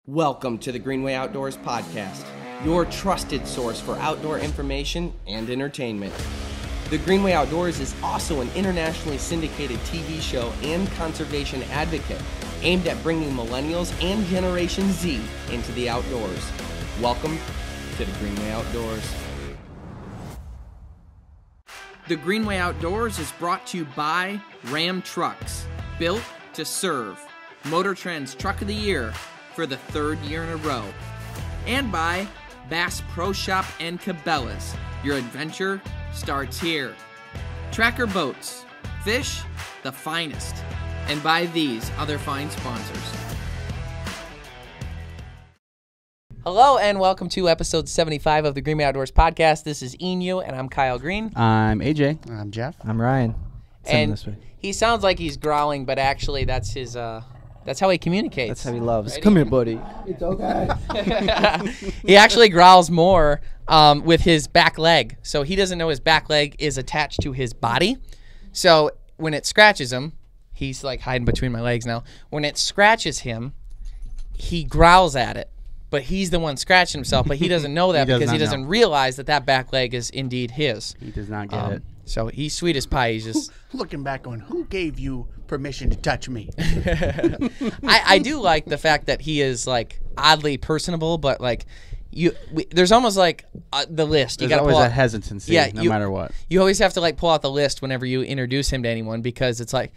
Welcome to the Greenway Outdoors Podcast, your trusted source for outdoor information and entertainment. The Greenway Outdoors is also an internationally syndicated TV show and conservation advocate aimed at bringing millennials and Generation Z into the outdoors. Welcome to the Greenway Outdoors. The Greenway Outdoors is brought to you by Ram Trucks, built to serve. Motor Trend's Truck of the Year for the third year in a row. And by Bass Pro Shop and Cabela's. Your adventure starts here. Tracker Boats, fish the finest. And by these other fine sponsors. Hello and welcome to episode 75 of the Greenway Outdoors Podcast. This is Enu and I'm Kyle Green. I'm AJ. I'm Jeff. I'm Ryan. And he sounds like he's growling, but actually that's his that's how he communicates. That's how he loves. Right? Come here, buddy. It's okay. He actually growls more with his back leg. So he doesn't know his back leg is attached to his body. So when it scratches him, he's like hiding between my legs now. When it scratches him, he growls at it. But he's the one scratching himself, but he doesn't know that because he doesn't realize that that back leg is indeed his. He does not get it. So he's sweet as pie. He's just Looking back on who gave you permission to touch me? I do like the fact that he is like oddly personable, but like there's almost like the list. There's always that hesitancy, no matter what. You always have to like pull out the list whenever you introduce him to anyone because it's like,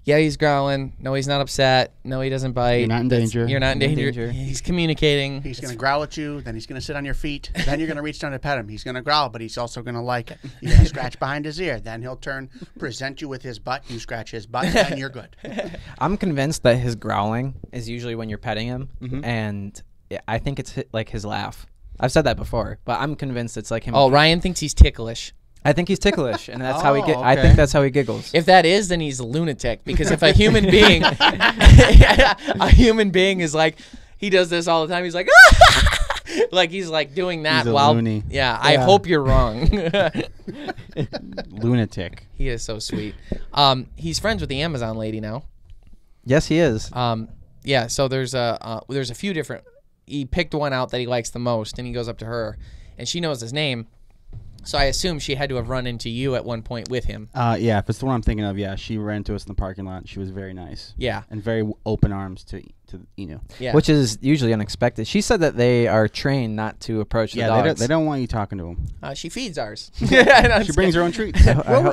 yeah, he's growling. No, he's not upset. No, he doesn't bite. You're not in danger. You're not in danger. He's communicating. He's going to growl at you, then he's going to sit on your feet, then you're going to reach down to pet him. He's going to growl, but he's also going to like it. You're going to scratch behind his ear, then he'll present you with his butt, you scratch his butt, and you're good. I'm convinced that his growling is usually when you're petting him, and I think it's like his laugh. I've said that before, but I'm convinced it's like him. Oh, Ryan thinks he's ticklish. I think he's ticklish, and that's how he get. I think that's how he giggles. If that is, then he's a lunatic. Because if a human being, is like, he does this all the time. He's like, like he's like doing that He's a while. loony. Yeah, I hope you're wrong. Lunatic. He is so sweet. He's friends with the Amazon lady now. Yes, he is. Yeah. So there's a few different. He picked one out that he likes the most, and he goes up to her, and she knows his name. So I assume she had to have run into you at one point with him. Yeah, if it's the one I'm thinking of, yeah, she ran to us in the parking lot. She was very nice. Yeah. And very open arms to Enu. Yeah. Which is usually unexpected. She said that they are trained not to approach the dogs. They don't want you talking to them. She feeds ours. She brings her own treats.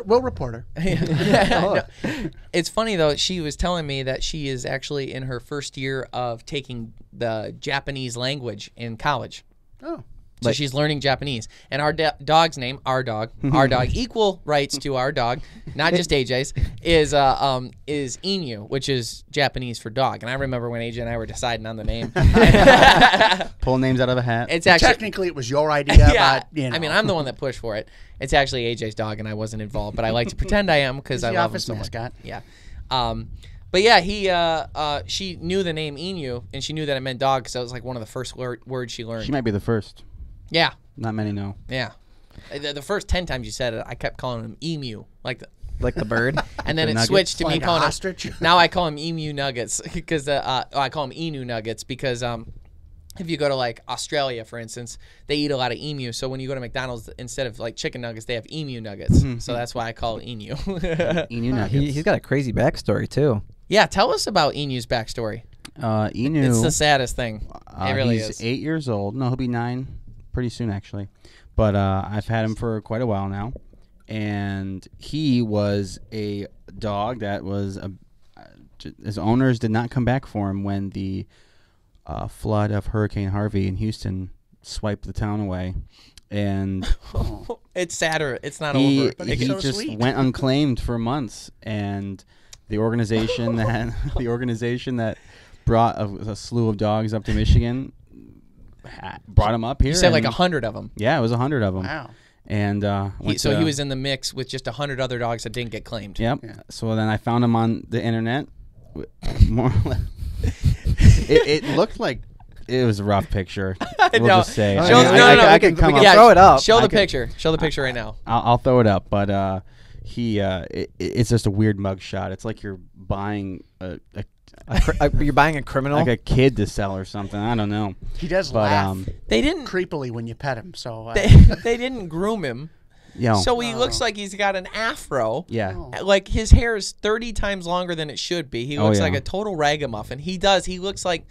We'll report her. No. It's funny, though. She was telling me that she is actually in her first year of taking the Japanese language in college. Oh. So she's learning Japanese. And our dog's name, our dog, equal rights to our dog, not just AJ's, is Inu, which is Japanese for dog. And I remember when AJ and I were deciding on the name. Pull names out of a hat. It's actually, Technically, it was your idea, yeah, but, you know. I mean, I'm the one that pushed for it. It's actually AJ's dog, and I wasn't involved. But I like to pretend I am because I love him so much. Mascot. Yeah. But yeah, she knew the name Inu, and she knew that it meant dog because that was like one of the first words she learned. She might be the first. Yeah. Not many know. Yeah. The first 10 times you said it, I kept calling him Emu, like the bird. And then it nuggets? switched to me Like calling ostrich? him. Now I call him Emu Nuggets because I call him Enu Nuggets because if you go to like Australia, for instance, they eat a lot of emu. So when you go to McDonald's, instead of like chicken nuggets, they have emu nuggets. So that's why I call it Enu. Enu nuggets. He's got a crazy backstory too. Yeah, tell us about Enu's backstory. Enu. It's the saddest thing. It really he's is. 8 years old. No, he'll be 9 pretty soon, actually. But I've had him for quite a while now. And he was a dog that was his owners did not come back for him when the flood of Hurricane Harvey in Houston swiped the town away. And It's sadder. It's not over. But he it's so just sweet. went unclaimed for months. And the organization that brought a slew of dogs up to Michigan brought him up here. You said like 100 of them. Yeah, it was 100 of them. Wow. And he was in the mix with just 100 other dogs that didn't get claimed. Yep. Yeah. So then I found him on the internet. More or less. It looked like it was a rough picture. We'll just say. Show, I can come up. throw it up. Show the picture. Show the picture right now. I'll throw it up, but it's just a weird mug shot. It's like you're buying You're buying a criminal. like a kid to sell or something. I don't know. He does But laugh They didn't. creepily when you pet him. So They didn't groom him, so he looks like he's got an afro. yeah. Like his hair is 30 times longer than it should be. He looks yeah. like a total ragamuffin. He does. He looks like.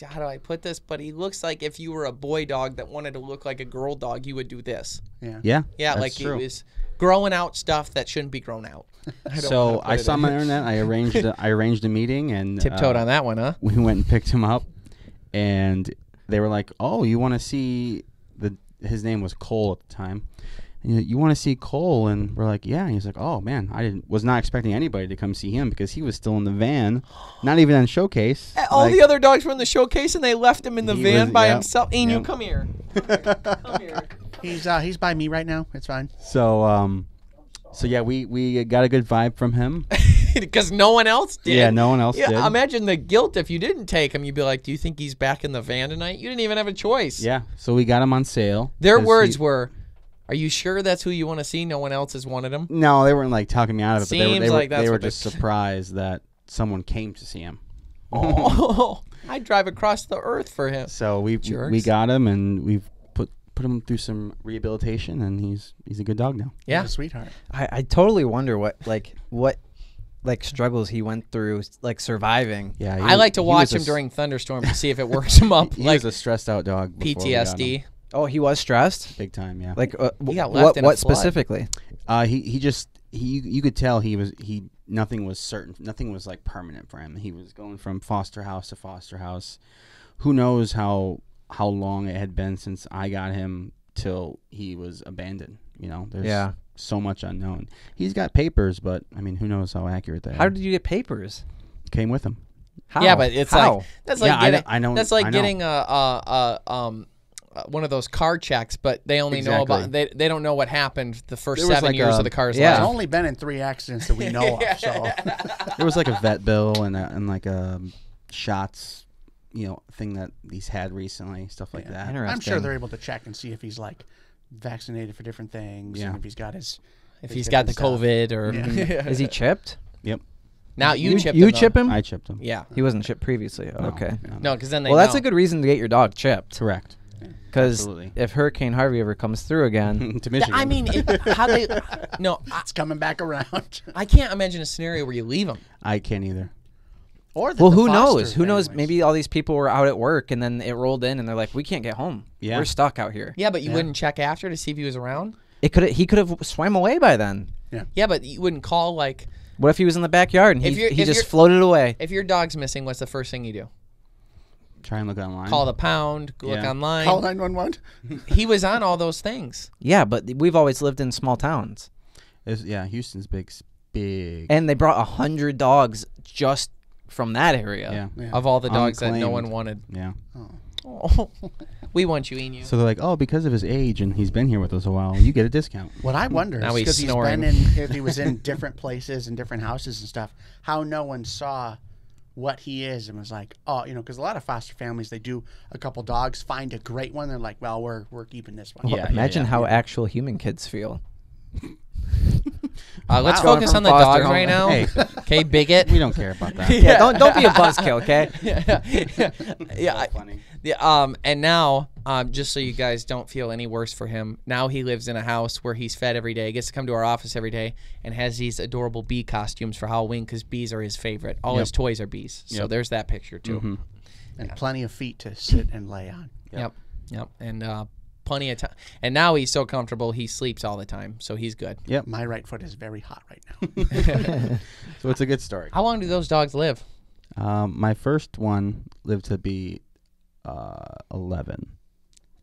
How do I put this? But he looks like if you were a boy dog that wanted to look like a girl dog, you would do this. yeah. Yeah. Yeah, that's like true. he was growing out stuff that shouldn't be grown out. So I saw him on the internet. I arranged a meeting and Tiptoed on that one, huh? we went and picked him up, and they were like, "Oh, you want to see his name was Cole at the time. And you want to see Cole?" And we're like, "Yeah." And he's like, "Oh man, was not expecting anybody to come see him because he was still in the van, not even on showcase." All Like, the other dogs were in the showcase, and they left him in the He van was- by yep, himself. Inu, yep. come here. Come here. He's by me right now. It's fine. So yeah, we got a good vibe from him. Because no one else did. Yeah, no one else did. Imagine the guilt if you didn't take him. You'd be like, "Do you think he's back in the van tonight?" You didn't even have a choice. Yeah, so we got him on sale. Their 'cause words were, "Are you sure that's who you want to see? No one else has wanted him." No, they weren't like talking me out of it. But Seems like that's they were what just they- surprised that someone came to see him. Oh, I'd drive across the earth for him. So we Jerks. got him, and we've put him through some rehabilitation, and he's a good dog now. Yeah. He's a sweetheart. I totally wonder what struggles he went through, like surviving. Yeah, I like to watch him during thunderstorms to see if it works him up. He Like was a stressed out dog. before we got him. PTSD. Oh, he was stressed. Big time, yeah. Like He got left in a what flood. specifically? You could tell nothing was certain, nothing was like permanent for him. He was going from foster house to foster house. Who knows how long it had been since I got him till he was abandoned. You know, there's so much unknown. He's got papers, but I mean, who knows how accurate they are. How did you get papers? Came with him? How? Yeah, but it's How? like that's like Yeah, getting I know- that's like I know. getting one of those car checks, but they only know Exactly. about they don't know what happened the first There was 7 like years a- of the car's yeah. There's life. only been in 3 accidents that we know of. So There was like a vet bill and like a shots, thing that he's had recently, stuff like that. Interesting. I'm sure they're able to check and see if he's like vaccinated for different things, Yeah. and if he's got his If he's got the different stuff. COVID or Is he chipped? Yep, now you chip you him, chip though. him? I chipped him. Yeah. He wasn't chipped previously. Oh, okay. No, because then they Well, that's know. a good reason to get your dog chipped. Correct. Because Absolutely. if Hurricane Harvey ever comes through again, To Michigan. I mean, how they? No, It's coming back around. I can't imagine a scenario where you leave him. I can't either. Or well, the who foster knows? Who knows? families. Maybe all these people were out at work and then it rolled in and they're like, "We can't get home. Yeah. We're stuck out here." Yeah, but you wouldn't check after to see if he was around. He could have swam away by then. Yeah, but you wouldn't call like What if he was in the backyard and If he you're- if just you're- floated away? if your dog's missing. What's the first thing you do? Try and look online. Call the pound. Look Yeah. online. Call 911. He was on all those things. Yeah, but we've always lived in small towns, Houston's big. and they brought 100 dogs just from that area. Yeah. Of all the dogs that no Unclaimed. one wanted. Yeah. Oh, we want you, Inu. So they're like, oh, because of his age and he's been here with us a while, you get a discount. What I wonder Now is he's because he's snoring. been in, if he was in different places and different houses and stuff, how no one saw what he is and was like, oh, because a lot of foster families, they do a couple dogs, find a great one, they're like, well, we're keeping this one. Yeah. Imagine how actual human kids feel. Let's Going focus from on the foster dogs home. right now. Hey. Okay, bigot. We don't care about that. Yeah, don't be a buzzkill, okay? Yeah. Funny. And now, just so you guys don't feel any worse for him, now he lives in a house where he's fed every day, gets to come to our office every day, and has these adorable bee costumes for Halloween because bees are his favorite. All his toys are bees. So Yep. there's that picture too. And plenty of feet to sit and lay on. Yep. And plenty of time. And now he's so comfortable, he sleeps all the time. So he's good. Yep. My right foot is very hot right now. So it's a good story. How long do those dogs live? My first one lived to be 11.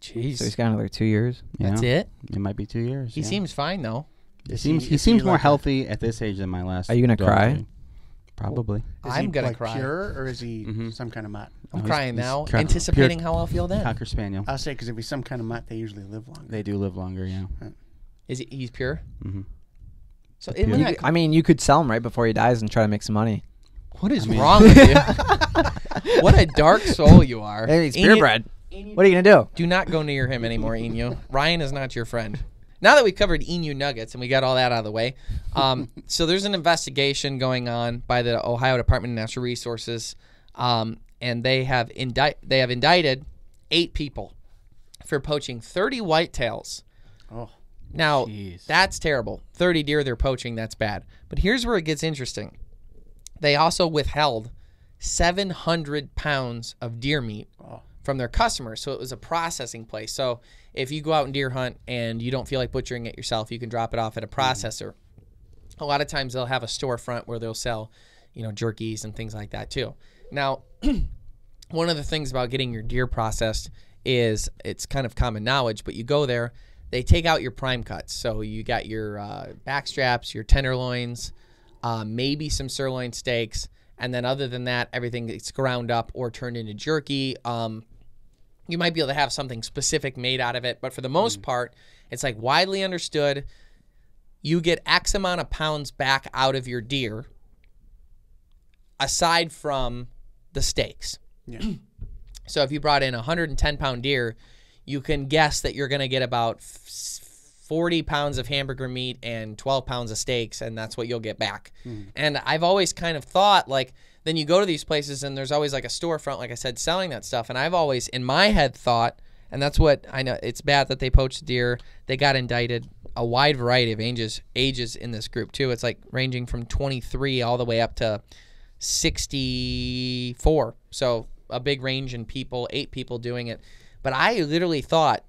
Jeez. So he's got another 2 years. That's Yeah. it? It might be 2 years. He seems fine, though. Is He is seems more like- healthy at this age than my last. Are you gonna dog cry? too. Probably. Is I'm he, going to like, cry. pure, or is he some kind of mutt? I'm No, he's- crying he's now, pure- anticipating how I'll feel then. Cocker Spaniel. I'll say, because if he's some kind of mutt, they usually live longer. They do live longer, yeah. He's pure? Mhm. So Pure. isn't that, I mean, you could sell him right before he dies and try to make some money. what is wrong with you? What a dark soul you are. Hey, he's Inu, purebred. What are you gonna do? Do not go near him anymore, Inu. Ryan is not your friend. now that we've covered emu nuggets and we got all that out of the way, so there's an investigation going on by the Ohio Department of Natural Resources, and they have indicted 8 people for poaching 30 whitetails. Oh, now jeez. That's terrible. 30 deer they're poaching, that's bad. But here's where it gets interesting. They also withheld 700 pounds of deer meat from their customers. So it was a processing place. So if you go out and deer hunt and you don't feel like butchering it yourself, you can drop it off at a processor. A lot of times they'll have a storefront where they'll sell, jerkies and things like that too. Now, one of the things about getting your deer processed is it's kind of common knowledge, but you go there, they take out your prime cuts. So you got your back straps, your tenderloins, maybe some sirloin steaks, and then other than that, everything gets ground up or turned into jerky. You might be able to have something specific made out of it, but for the most part, it's like widely understood. You get X amount of pounds back out of your deer, aside from the steaks. yeah. So if you brought in a 110-pound deer, you can guess that you're going to get about 40 pounds of hamburger meat and 12 pounds of steaks, and that's what you'll get back. And I've always kind of thought, like, then you go to these places and there's always like a storefront, like I said, selling that stuff. And I've always, in my head, thought, and that's what I know, it's bad that they poached deer. They got indicted, a wide variety of ages in this group, too. It's like ranging from 23 all the way up to 64. So a big range in people, 8 people doing it. But I literally thought,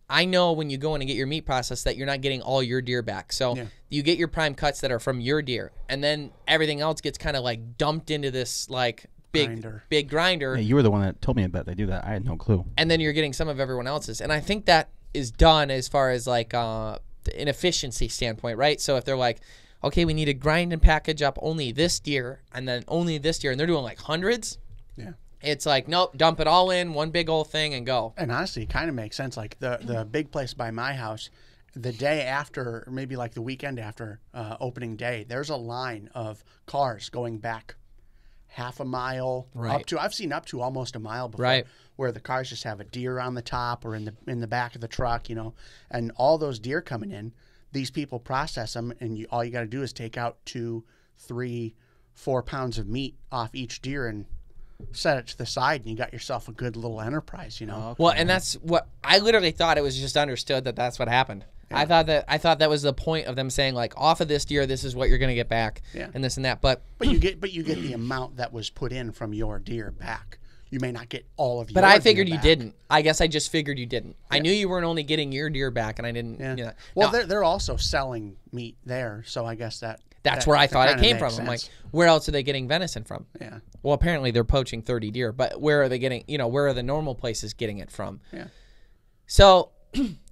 I know when you go in and get your meat processed that you're not getting all your deer back. So you get your prime cuts that are from your deer, and then everything else gets kind of like dumped into this like big grinder. Yeah, you were the one that told me about they do that. I had no clue. And then you're getting some of everyone else's. And I think that is done as far as like an efficiency standpoint, right? So if they're like, okay, we need to grind and package up only this deer and then only this deer, and they're doing like hundreds. Yeah. It's like, nope, dump it all in one big old thing and go. And honestly, it kind of makes sense. Like the big place by my house, the day after, or maybe like the weekend after opening day, there's a line of cars going back half a mile up to, I've seen up to almost a mile before, where the cars just have a deer on the top or in the back of the truck, and all those deer coming in, these people process them, and all you got to do is take out 2, 3, 4 pounds of meat off each deer and set it to the side, and you got yourself a good little enterprise, Okay. Well, and that's what I literally thought. It was just understood that that's what happened. Yeah. I thought that was the point of them saying, like, off of this deer, this is what you're going to get back, and this and that. But you get the amount that was put in from your deer back. You may not get all of your. But I figured you didn't. I guess I just figured you didn't. Yeah. I knew you weren't only getting your deer back, and I didn't. Yeah. Well, they're also selling meat there, so I guess that's where I thought it came from. I'm like, where else are they getting venison from? Yeah. Well, apparently they're poaching 30 deer, but where are they getting? Where are the normal places getting it from? Yeah. So,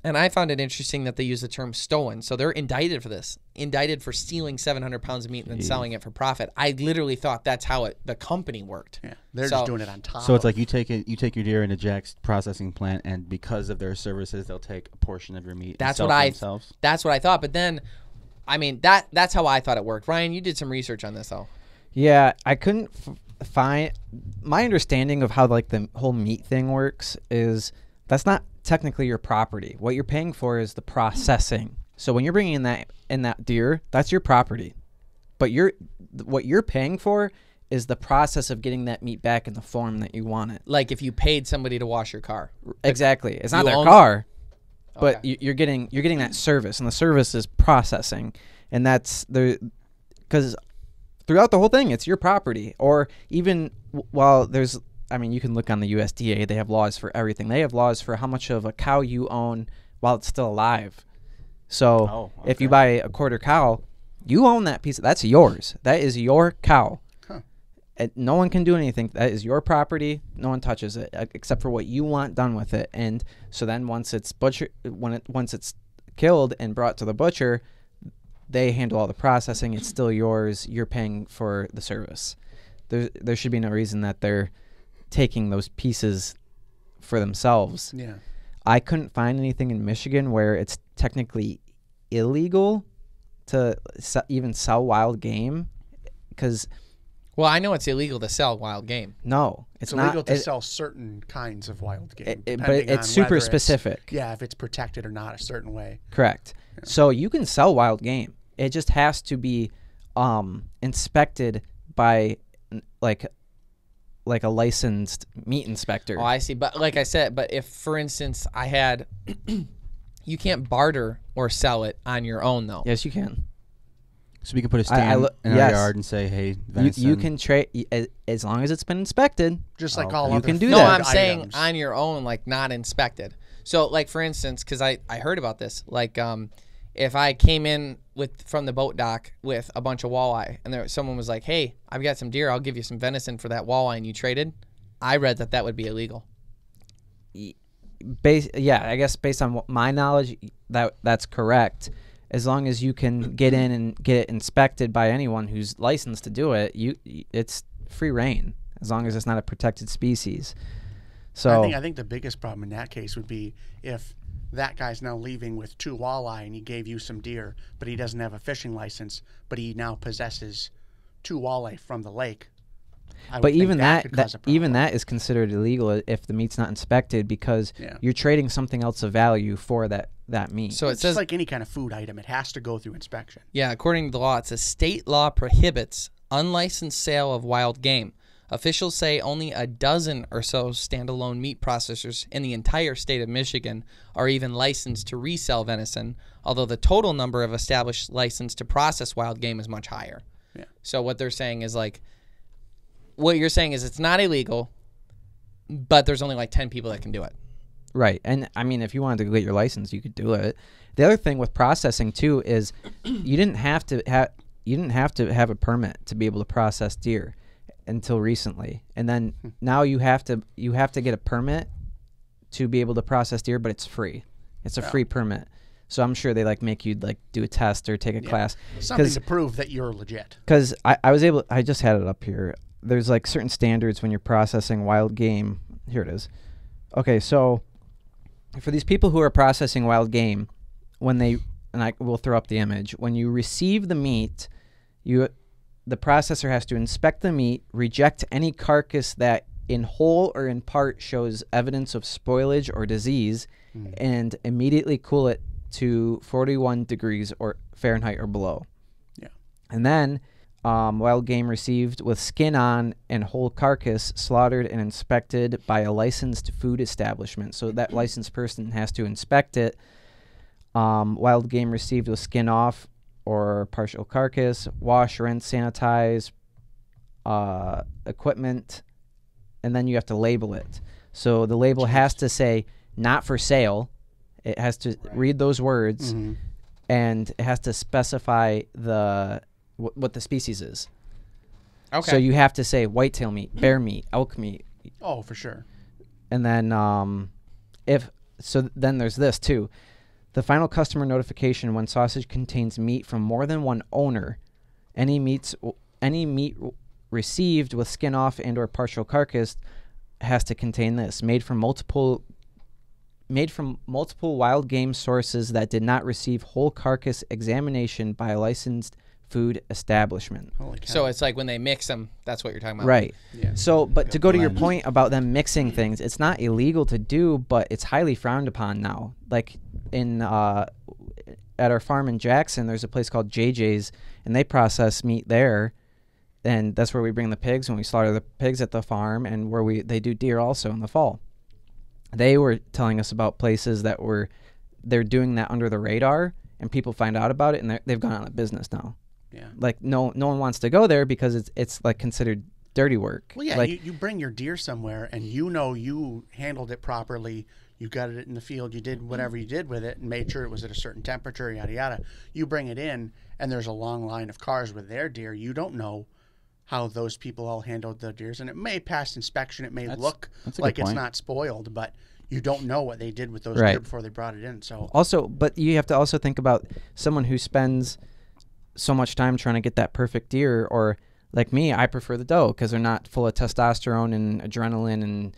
and I found it interesting that they use the term stolen. So they're indicted for this, indicted for stealing 700 pounds of meat and then selling it for profit. I literally thought that's how the company worked. Yeah, they're just doing it on top. So it's like you take your deer into Jack's processing plant, and because of their services, they'll take a portion of your meat. That's and what sell it themselves. That's what I thought. But then, I mean, that's how I thought it worked. Ryan, you did some research on this, though. Yeah, I couldn't find my understanding of how like the whole meat thing works is that's not technically your property. What you're paying for is the processing. So when you're bringing in that deer, that's your property. But what you're paying for is the process of getting that meat back in the form that you want it. Like if you paid somebody to wash your car. Exactly. It's not their car, but you're getting that service, and the service is processing, and that's because throughout the whole thing, it's your property. Or even while there's, I mean, you can look on the USDA. They have laws for everything. They have laws for how much of a cow you own while it's still alive. So if you buy a quarter cow, you own that piece. That's yours. That is your cow. Huh. No one can do anything. That is your property. No one touches it except for what you want done with it. And so then once it's once it's killed and brought to the butcher, they handle all the processing. It's still yours. You're paying for the service. There should be no reason that they're taking those pieces for themselves. Yeah. I couldn't find anything in Michigan where it's technically illegal to even sell wild game, because Well, I know it's illegal to sell wild game. No, it's illegal to sell certain kinds of wild game. But it's super specific. If it's protected or not a certain way. Correct. Yeah. So you can sell wild game. It just has to be inspected by like a licensed meat inspector. Oh, I see. But like I said, if, for instance, I had... you can't barter or sell it on your own, though. Yes, you can. So we can put a stand in our yard and say, "Hey, venison." You can trade as long as it's been inspected. Just like all you other can do no, that. I'm saying on your own, like not inspected. So, like for instance, because I heard about this, like if I came in from the boat dock with a bunch of walleye, and someone was like, "Hey, I've got some deer. I'll give you some venison for that walleye," and you traded, I read that would be illegal. I guess based on my knowledge, that's correct. As long as you can get in and get it inspected by anyone who's licensed to do it, it's free reign as long as it's not a protected species. So I think the biggest problem in that case would be if that guy's now leaving with 2 walleye and he gave you some deer, but he doesn't have a fishing license, but he now possesses 2 walleye from the lake. But even that is considered illegal if the meat's not inspected because you're trading something else of value for that meat. So it's just like any kind of food item. It has to go through inspection. Yeah, according to the law, it says state law prohibits unlicensed sale of wild game. Officials say only a dozen or so standalone meat processors in the entire state of Michigan are even licensed to resell venison, although the total number of established license to process wild game is much higher. Yeah. So what they're saying is what you're saying is it's not illegal, but there's only like 10 people that can do it. Right. And I mean, if you wanted to get your license, you could do it. The other thing with processing too is you didn't have to have a permit to be able to process deer until recently. And then now you have to get a permit to be able to process deer, but it's free. It's a free permit. So I'm sure they make you do a test or take a class. Something to prove that you're legit. Because I just had it up here. There's certain standards when you're processing wild game. Here it is. Okay, so for these people who are processing wild game, I will throw up the image. When you receive the meat, the processor has to inspect the meat, reject any carcass that in whole or in part shows evidence of spoilage or disease, and immediately cool it to 41 degrees or Fahrenheit or below. Yeah. And then wild game received with skin on and whole carcass slaughtered and inspected by a licensed food establishment. So that licensed person has to inspect it. Wild game received with skin off or partial carcass, wash, rinse, sanitize equipment, and then you have to label it. So the label has to say not for sale. It has to read those words, and it has to specify what the species is. Okay. So you have to say whitetail meat, bear meat, elk meat. Oh, for sure. And then then there's this too. The final customer notification when sausage contains meat from more than one owner. Any meat received with skin off and or partial carcass has to contain this. Made from multiple wild game sources that did not receive whole carcass examination by a licensed food establishment. Holy cow. So it's when they mix them, that's what you're talking about. Right. Yeah. So, but to go to your point about them mixing things, it's not illegal to do, but it's highly frowned upon now. Like at our farm in Jackson, there's a place called JJ's, and they process meat there, and that's where we bring the pigs when we slaughter the pigs at the farm, and where they do deer also in the fall. They were telling us about places that they're doing that under the radar, and people find out about it, and they've gone out of business now. Yeah. No one wants to go there because it's considered dirty work. Well, yeah, you bring your deer somewhere and you handled it properly. You gutted it in the field. You did whatever you did with it and made sure it was at a certain temperature, yada, yada. You bring it in and there's a long line of cars with their deer. You don't know how those people all handled the deers. And it may pass inspection. It may look like it's not spoiled, but you don't know what they did with those deer before they brought it in. So also, but you have to also think about someone who spends so much time trying to get that perfect deer, or like me, I prefer the doe because they're not full of testosterone and adrenaline and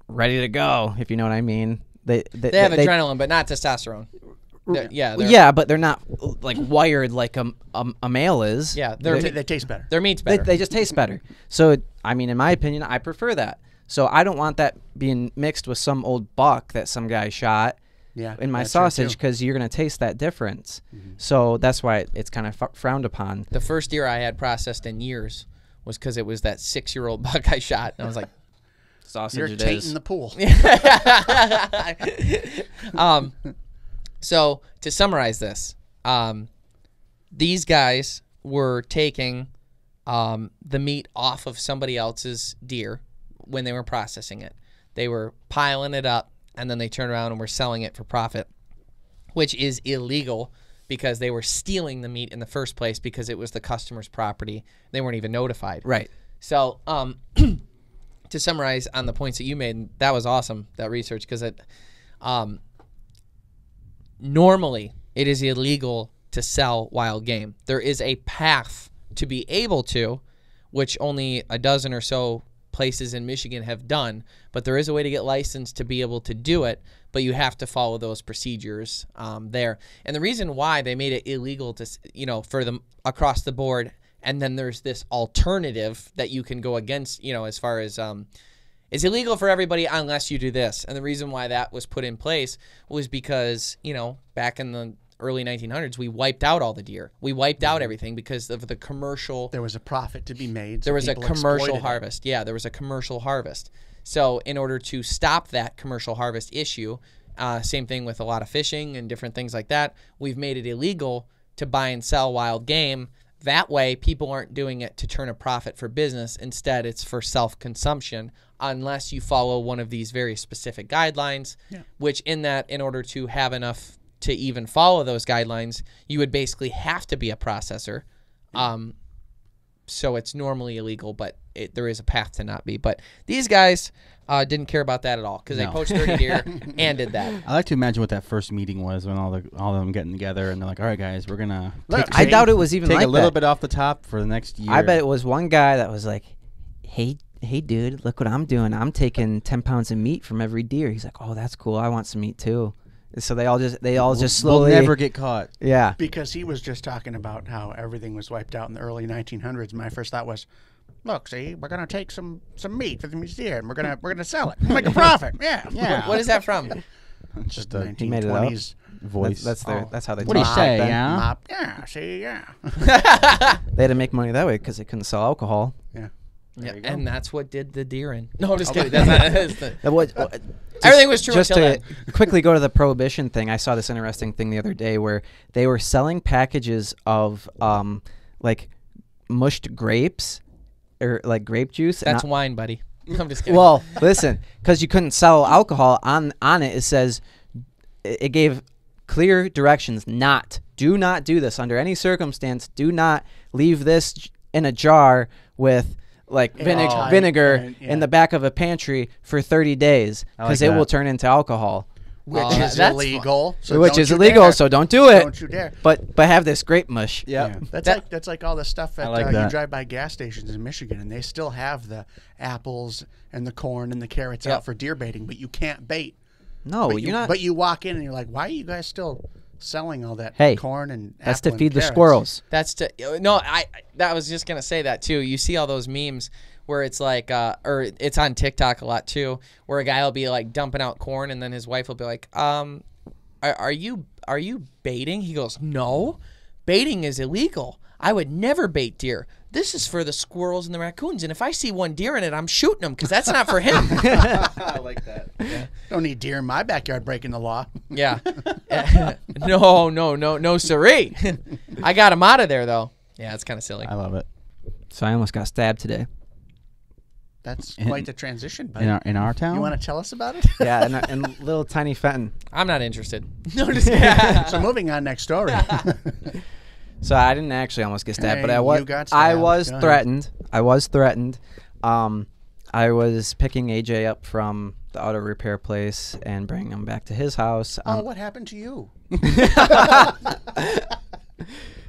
ready to go, if you know what I mean. They have adrenaline, but not testosterone. Yeah, but they're not like wired like a male is. Yeah, They taste better. Their meat's better. They just taste better. So I mean, in my opinion, I prefer that. So I don't want that being mixed with some old buck that some guy shot in my sausage, because you're gonna taste that difference. So that's why it's kind of frowned upon. The first deer I had processed in years was because it was that 6-year-old buck I shot, and I was like, sausage You're it tating is. the pool. So to summarize this, these guys were taking the meat off of somebody else's deer when they were processing it. They were piling it up, and then they turned around and were selling it for profit, which is illegal because they were stealing the meat in the first place because it was the customer's property. They weren't even notified. Right. So to summarize on the points that you made, that was awesome, that research, because it normally it is illegal to sell wild game. There is a path to be able to, which only a dozen or so places in Michigan have done, but there is a way to get licensed to be able to do it, but you have to follow those procedures there. And the reason why they made it illegal to, for them across the board, and then there's this alternative that you can go against, as far as it's illegal for everybody unless you do this. And the reason why that was put in place was because, back in the early 1900s, we wiped out all the deer. We wiped out everything because of the commercial. There was a profit to be made. So there was a people commercial exploited it. harvest. Yeah, there was a commercial harvest. So in order to stop that commercial harvest issue, same thing with a lot of fishing and different things like that, we've made it illegal to buy and sell wild game. That way, people aren't doing it to turn a profit for business. Instead, it's for self-consumption, unless you follow one of these very specific guidelines, which in order to have enough to even follow those guidelines, you would basically have to be a processor. So it's normally illegal, but there is a path to not be. But these guys didn't care about that at all because they poached 30 deer and did that. I like to imagine what that first meeting was when all of them getting together and they're like, "All right, guys, we're gonna." I doubt it was even take like a little that. bit off the top for the next year. I bet it was one guy that was like, "Hey, dude, look what I'm doing. I'm taking 10 pounds of meat from every deer." He's like, "Oh, that's cool. I want some meat too." So they all just slowly We'll never get caught. Yeah. Because he was just talking about how everything was wiped out in the early 1900s. My first thought was, look, see, we're gonna take some meat from these deer and we're gonna sell it, make a profit. Yeah. What is that from? Just the a He made it up. 1920s voice. That's how they What do you talk say? back then. Yeah. mop. Yeah, see, yeah. They had to make money that way because they couldn't sell alcohol. Yeah. Yeah, and that's what did the deer in. No, I'm just kidding. That's not, that's the, That was- everything was true Just until to then. quickly go to the prohibition thing, I saw this interesting thing the other day where they were selling packages of like mushed grapes or like grape juice. That's and wine, buddy. I'm just kidding. well, listen, because you couldn't sell alcohol on it. It says it gave clear directions. Do not do this under any circumstance. Do not leave this in a jar with like vinegar in the back of a pantry for 30 days because it will turn into alcohol. Which is that's illegal. So Which don't is you illegal, dare. so don't do it. Don't you dare. But have this grape mush. Yeah. That's like all the stuff that, like you that. drive by gas stations in Michigan, and they still have the apples and the corn and the carrots out for deer baiting, but you can't bait. No, But you're not. But you walk in and you're like, why are you guys still selling all that Hey, corn and That's apple to and feed the carrots? squirrels. That's to no. I was just gonna say that too. You see all those memes where it's like, or it's on TikTok a lot too, where a guy will be like dumping out corn, and then his wife will be like, are you baiting? He goes, no, baiting is illegal. I would never bait deer. This is for the squirrels and the raccoons, and if I see one deer in it, I'm shooting him because that's not for him. I like that. Don't need deer in my backyard breaking the law. Yeah. No, siree. I got him out of there though. Yeah, it's kind of silly. I love it. So I almost got stabbed today. That's quite the transition, buddy. In our town. You want to tell us about it? Yeah, in little tiny Fenton. I'm not interested. No, just kidding. So moving on, next story. So I didn't actually almost get stabbed, Hey, but I was. you got I stabbed. was Go ahead. threatened. I was threatened. I was picking AJ up from the auto repair place and bringing him back to his house. Oh, what happened to you?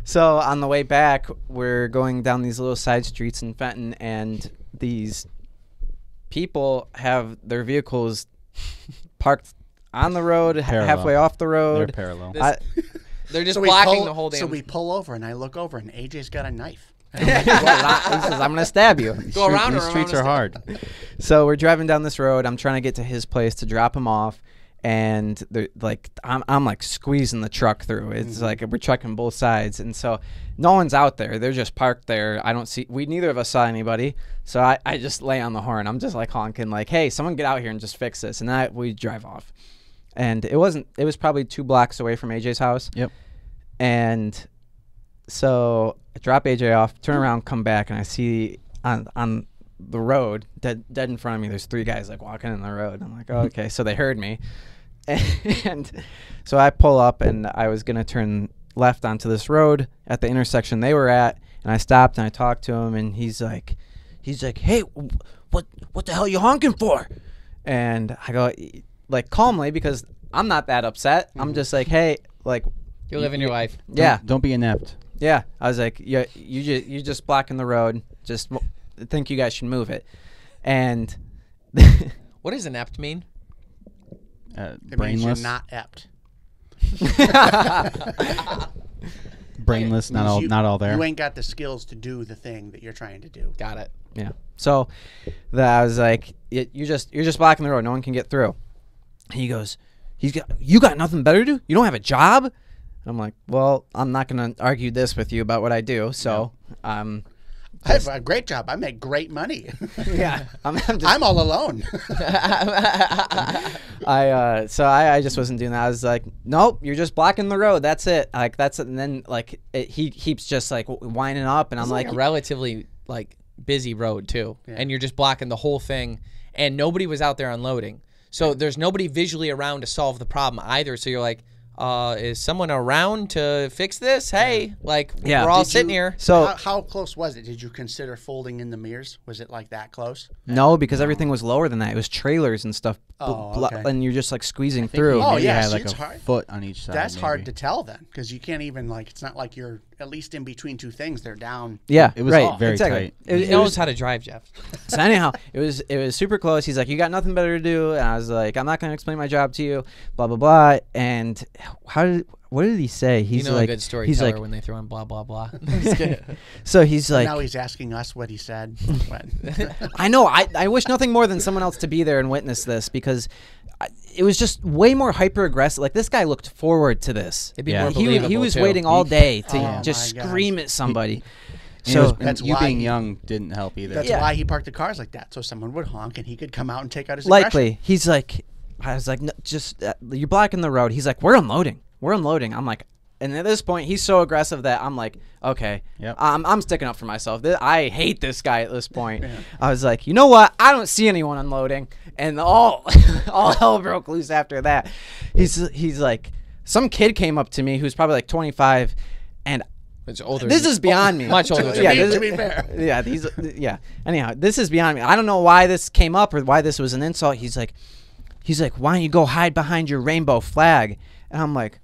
So on the way back, we're going down these little side streets in Fenton, and these people have their vehicles parked on the road, halfway off the road. They're parallel. They're just So we blocking pull- the whole damn. So we pull over, and I look over, and AJ's got a knife. He says, I'm going to stab you. Go around These or streets around are hard. So we're driving down this road. I'm trying to get to his place to drop him off. And like I'm like squeezing the truck through. It's like we're trucking both sides, and so no one's out there. They're just parked there. I don't see. Neither of us saw anybody. So I just lay on the horn. I'm just like honking, like, "Hey, someone get out here and just fix this." And we drive off. And it was probably 2 blocks away from AJ's house. Yep. And so I drop AJ off, turn around, come back, and I see on the road, dead in front of me, there's 3 guys like walking in the road. I'm like, oh, okay, so they heard me. And so I pull up, and I was going to turn left onto this road at the intersection they were at, and I stopped and I talked to him, and he's like, hey, what the hell are you honking for? And I go, like, calmly, because I'm not that upset. I'm just like, hey, like, You're living your life. yeah. Don't be inept. Yeah, I was like, you're just blocking the road. Just think you guys should move it. And What does inept mean? It means Brainless. you're not apt. Brainless. Means Not all there. You ain't got the skills to do the thing that you're trying to do. Got it. yeah, so I was like, you're just blocking the road. No one can get through. And he goes, you got nothing better to do? You don't have a job? And I'm like, well, I'm not gonna argue this with you about what I do. So I have a great job. I make great money. yeah, I'm all alone. I just wasn't doing that. I was like, nope, you're just blocking the road. That's it. Like that's it. And then like he keeps just like winding up, and I'm It's like, like a relatively like busy road too, and you're just blocking the whole thing, and nobody was out there unloading, so there's nobody visually around to solve the problem either. So you're like, is someone around to fix this? Hey, like Yeah. we're all Did sitting you- here. so How close was it? Did you consider folding in the mirrors? Was it like that close? no, because everything was lower than that. It was trailers and stuff, Oh, okay. and you're just like squeezing through. Oh, Maybe yeah, you had see, like it's a hard. foot on each side. That's hard maybe. to tell then, because you can't even like. It's not like you're at least in between 2 things. They're down. Yeah, It was right, very exactly. tight. He knows how to drive, Jeff. So anyhow, it was super close. He's like, you got nothing better to do, and I was like, I'm not going to explain my job to you, blah blah blah. And what did he say? He's You know like, a good storyteller he's like, when they throw in blah blah blah. so he's like, Now he's asking us what he said. What? I know. I wish nothing more than someone else to be there and witness this, because it was just way more hyper aggressive. Like this guy looked forward to this. It'd be Yeah. more He believable was too. waiting all day to Oh just my God. scream at somebody. And So That's you why being he- young didn't help either. That's Yeah. why he parked the cars like that, so someone would honk and he could come out and take out his aggression. likely, he's like, I was like, no, just you're blocking the road. He's like, we're unloading. I'm like, and at this point, he's so aggressive that I'm like, okay, Yep. I'm sticking up for myself. I hate this guy at this point. I was like, you know what? I don't see anyone unloading, and all hell broke loose after that. He's like, some kid came up to me who's probably like 25, and It's older. this is beyond me. Much older. Yeah, To this- be fair. yeah. Anyhow, this is beyond me. I don't know why this came up or why this was an insult. He's like, why don't you go hide behind your rainbow flag? And I'm like,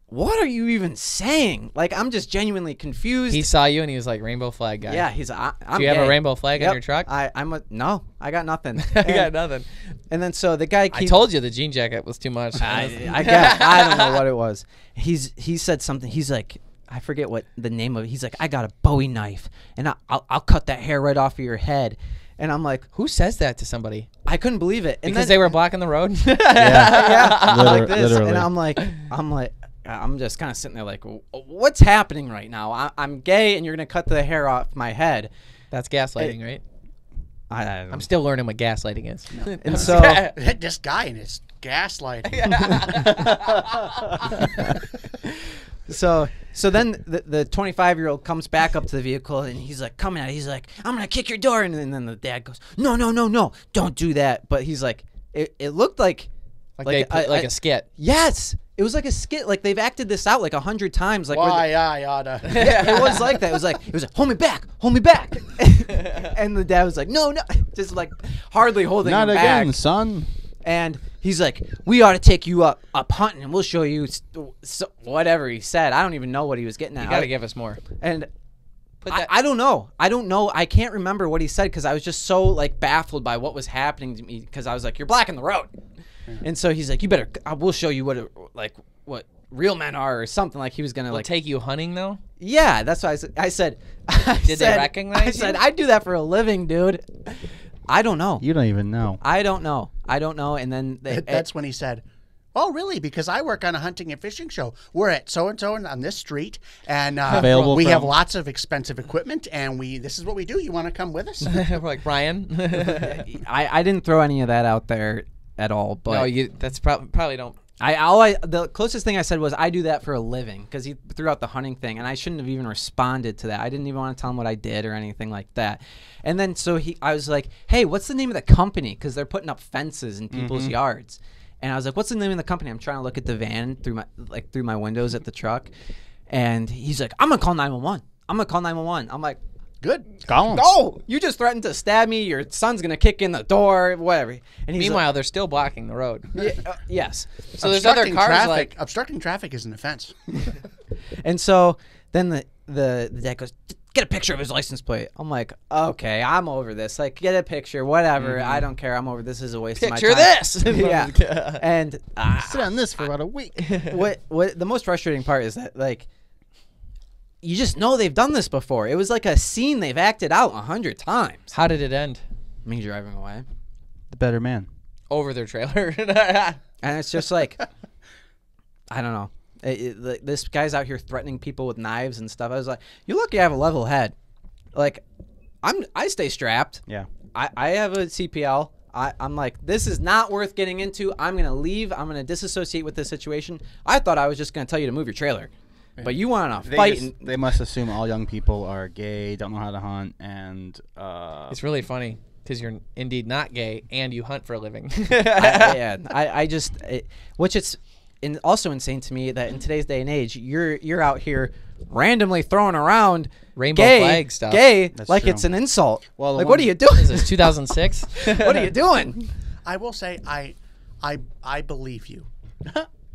what are you even saying? Like, I'm just genuinely confused. He saw you and he was like, rainbow flag guy. I'm Do you have a gay. rainbow flag Yep. on your truck? No, I got nothing. I got nothing. And then so the guy I keeps. told you the jean jacket was too much. I guess I don't know what it was. He said something. He's like, I forget what the name of it. He's like, I got a Bowie knife, and I'll cut that hair right off of your head. And I'm like, Who says that to somebody? I couldn't believe it. And Because then, they were blocking the road? yeah, like this. Literally. And I'm just kind of sitting there like, what's happening right now? I'm gay, and you're gonna cut the hair off my head. That's gaslighting, right? I I'm still learning what gaslighting is. and so This guy and his gaslighting. So then the 25-year-old comes back up to the vehicle, and he's like coming at it. He's like, I'm gonna kick your door, and then the dad goes, no, don't do that. But he's like, it looked like Like a skit. yes, it was like a skit. Like they've acted this out like 100 times. Like where Why I oughta. it was like that. It was like hold me back, and the dad was like, no, just like hardly holding Not him again, back. son. And he's like, we ought to take you up hunting, and we'll show you whatever he said. I don't even know what he was getting at. You got to give us more. And Put I, that- I don't know. I can't remember what he said because I was just so like baffled by what was happening to me because I was like, you're blocking the road. And so he's like, "You better. We'll show you what real men are," or something. Like he was gonna take you hunting though. Yeah, that's what I said. Did they recognize you? I said I do that for a living, dude. I don't know. You don't even know. I don't know. And then that's when he said, "Oh, really? Because I work on a hunting and fishing show. We're at so and so on this street, and we have lots of expensive equipment, and this is what we do. You want to come with us?" We're like, Brian. I didn't throw any of that out there at all. But no, that's probably don't. The closest thing I said was I do that for a living, because he threw out the hunting thing, and I shouldn't have even responded to that. I didn't even want to tell him what I did or anything like that. And then I was like, "Hey, what's the name of the company?" Because they're putting up fences in people's yards. And I was like, "What's the name of the company?" I'm trying to look at the van through my windows at the truck, and he's like, "I'm gonna call 911. I'm gonna call 911." I'm like, "Good, call him. Go! You just threatened to stab me. Your son's gonna kick in the door, whatever." And meanwhile, they're still blocking the road. Yes. So there's other cars obstructing traffic is an offense. And so then the dad goes, "Get a picture of his license plate." I'm like, "Okay, I'm over this. Like, get a picture, whatever. I don't care. I'm over this. Is a waste of my time." Picture this. Yeah. And sit on this for about a week. What the most frustrating part is that, like, you just know they've done this before. It was like a scene they've acted out 100 times. How did it end? Me driving away. The better man. Over their trailer. And it's just like, I don't know. This guy's out here threatening people with knives and stuff. I was like, "You're lucky I have a level head. Like, I stay strapped. Yeah. I have a CPL. I'm like, this is not worth getting into. I'm going to leave. I'm going to disassociate with this situation. I thought I was just going to tell you to move your trailer. But you want to fight. They must assume all young people are gay, don't know how to hunt, and... It's really funny, because you're indeed not gay, and you hunt for a living. Which it's also insane to me that in today's day and age, you're out here randomly throwing around rainbow flag stuff. That's like true. It's an insult. Well, like, what are you doing? Is this 2006? What are you doing? I will say I believe you.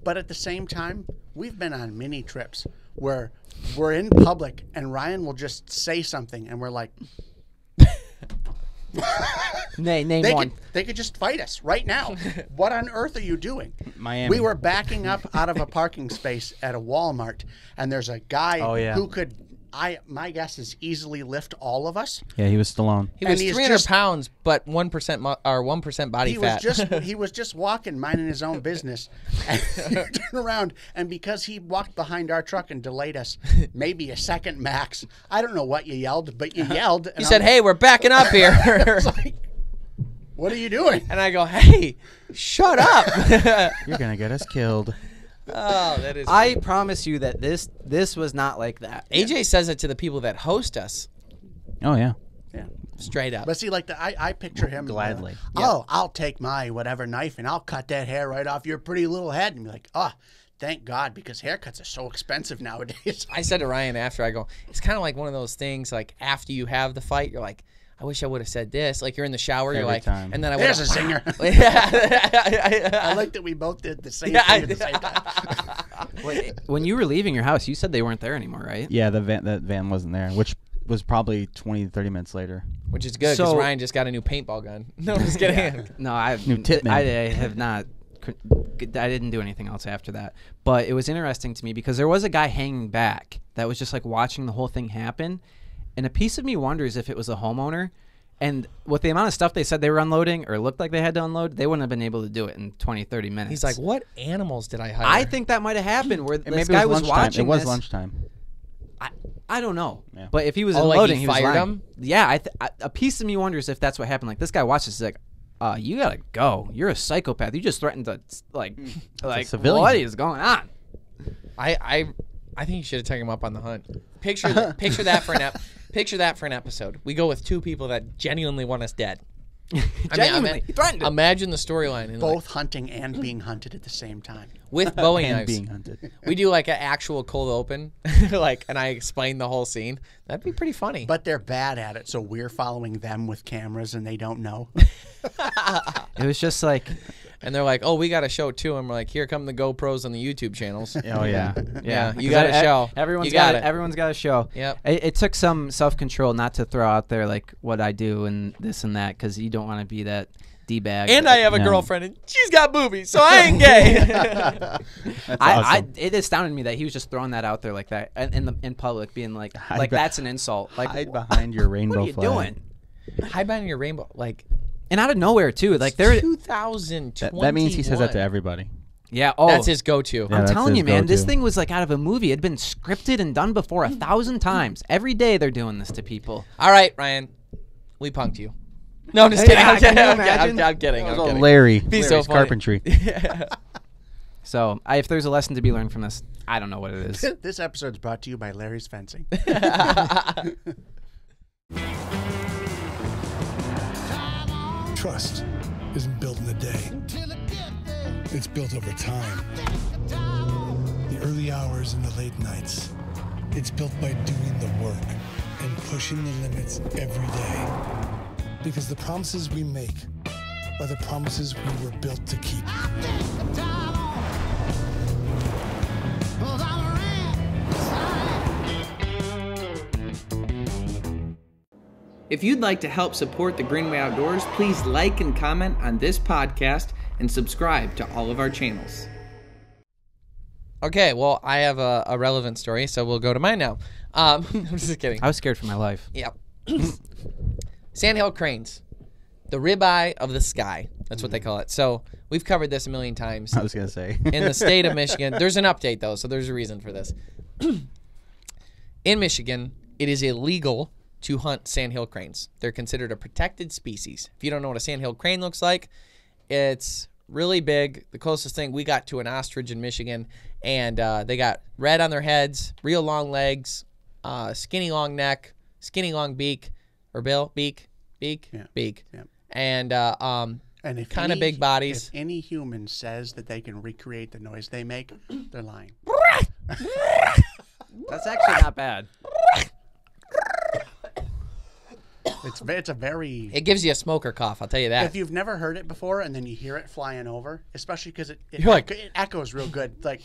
But at the same time, we've been on many trips where we're in public and Ryan will just say something and we're like, Name one. They could just fight us right now. What on earth are you doing? Miami. We were backing up out of a parking space at a Walmart, and there's a guy who could, my guess is, easily lift all of us. Yeah, he was Stallone. He was 300 pounds, but 1% body fat. He was just walking, minding his own business, and he turned around, and because he walked behind our truck and delayed us maybe a second max, I don't know what you yelled, but you yelled. You said, "Hey, we're backing up here." It's like, what are you doing? And I go, "Hey, shut up." You're going to get us killed. Oh, that is. I promise you that this was not like that. AJ says it to the people that host us. Oh, yeah. Yeah. Straight up. But see, like, I picture him gladly. Oh, I'll take my whatever knife and I'll cut that hair right off your pretty little head, and be like, "Oh, thank God," because haircuts are so expensive nowadays. I said to Ryan after, I go, it's kind of like one of those things, like, after you have the fight, you're like, "I wish I would have said this." Like, you're in the shower, you're like, time. and then There's a zinger. Yeah. I like that we both did the same thing at the same time. Wait, when you were leaving your house, you said they weren't there anymore, right? Yeah, that van wasn't there, which was probably 20, 30 minutes later. Which is good, because Ryan just got a new paintball gun. No, I'm just kidding. No, I have not. I didn't do anything else after that. But it was interesting to me because there was a guy hanging back that was just like watching the whole thing happen. And a piece of me wonders if it was a homeowner. And with the amount of stuff they said they were unloading or looked like they had to unload, they wouldn't have been able to do it in 20, 30 minutes. He's like, "What animals did I hire?" I think that might have happened where this Maybe guy it was watching It was this. lunchtime. I don't know. Yeah. But if he was like unloading, he he was fired lying. him? Yeah, a piece of me wonders if that's what happened. Like, this guy watches, he's like, "You gotta go. You're a psychopath. You just threatened to like civilian. what is going on?" I think you should have taken him up on the hunt. Picture that for an episode. We go with two people that genuinely want us dead. Genuinely, he threatened him. Imagine the storyline. Both hunting and being hunted at the same time. With Bowie And knives. being hunted. We do like an actual cold open, and I explain the whole scene. That'd be pretty funny. But they're bad at it, so we're following them with cameras and they don't know. It was just like And they're like, "Oh, we got a show too." And we're like, "Here come the GoPros on the YouTube channels." Oh yeah, Yeah, you got a show. Everyone's You got got it. Everyone's got a show. Yep. It took some self-control not to throw out there like what I do and this and that, because you don't want to be that D-bag. And I have a girlfriend, and she's got boobies, so I ain't gay. It astounded me that he was just throwing that out there like that in public, being like that's an insult. Like, hide behind your rainbow what are you flag. doing? Hide behind your rainbow, like, And out of nowhere too. Like they're 2021. That means he says that to everybody. yeah. Oh, That's his go-to. Yeah, I'm that's telling his you, man, this go-to. thing was like out of a movie. It'd been scripted and done before 1,000 times. Every day they're doing this to people. All right, Ryan, we punked you. No, I'm just kidding. Yeah, I'm kidding. can you I'm kidding. imagine? I'm kidding. I'm kidding. Larry, Be so Larry's funny. carpentry. So if there's a lesson to be learned from this, I don't know what it is. This episode's brought to you by Larry's Fencing. Trust isn't built in a day. It's built over time. The early hours and the late nights. It's built by doing the work and pushing the limits every day. Because the promises we make are the promises we were built to keep. If you'd like to help support the Greenway Outdoors, please like and comment on this podcast and subscribe to all of our channels. Okay, well, I have a relevant story, so we'll go to mine now. I'm just kidding. I was scared for my life. Yep. Sandhill Cranes, the ribeye of the sky. That's what they call it. So we've covered this a million times. I was gonna say. In the state of Michigan, there's an update, though, so there's a reason for this. In Michigan, it is illegal to hunt sandhill cranes. They're considered a protected species. If you don't know what a sandhill crane looks like, it's really big. The closest thing we got to an ostrich in Michigan, and they got red on their heads, real long legs, skinny long neck, skinny long beak, or beak, Yeah. Yeah. and And if kind of big bodies. If any human says that they can recreate the noise they make, they're lying. That's actually not bad. It's a very. It gives you a smoker cough, I'll tell you that. If you've never heard it before and then you hear it flying over, especially because it You're like- it echoes real good. Like,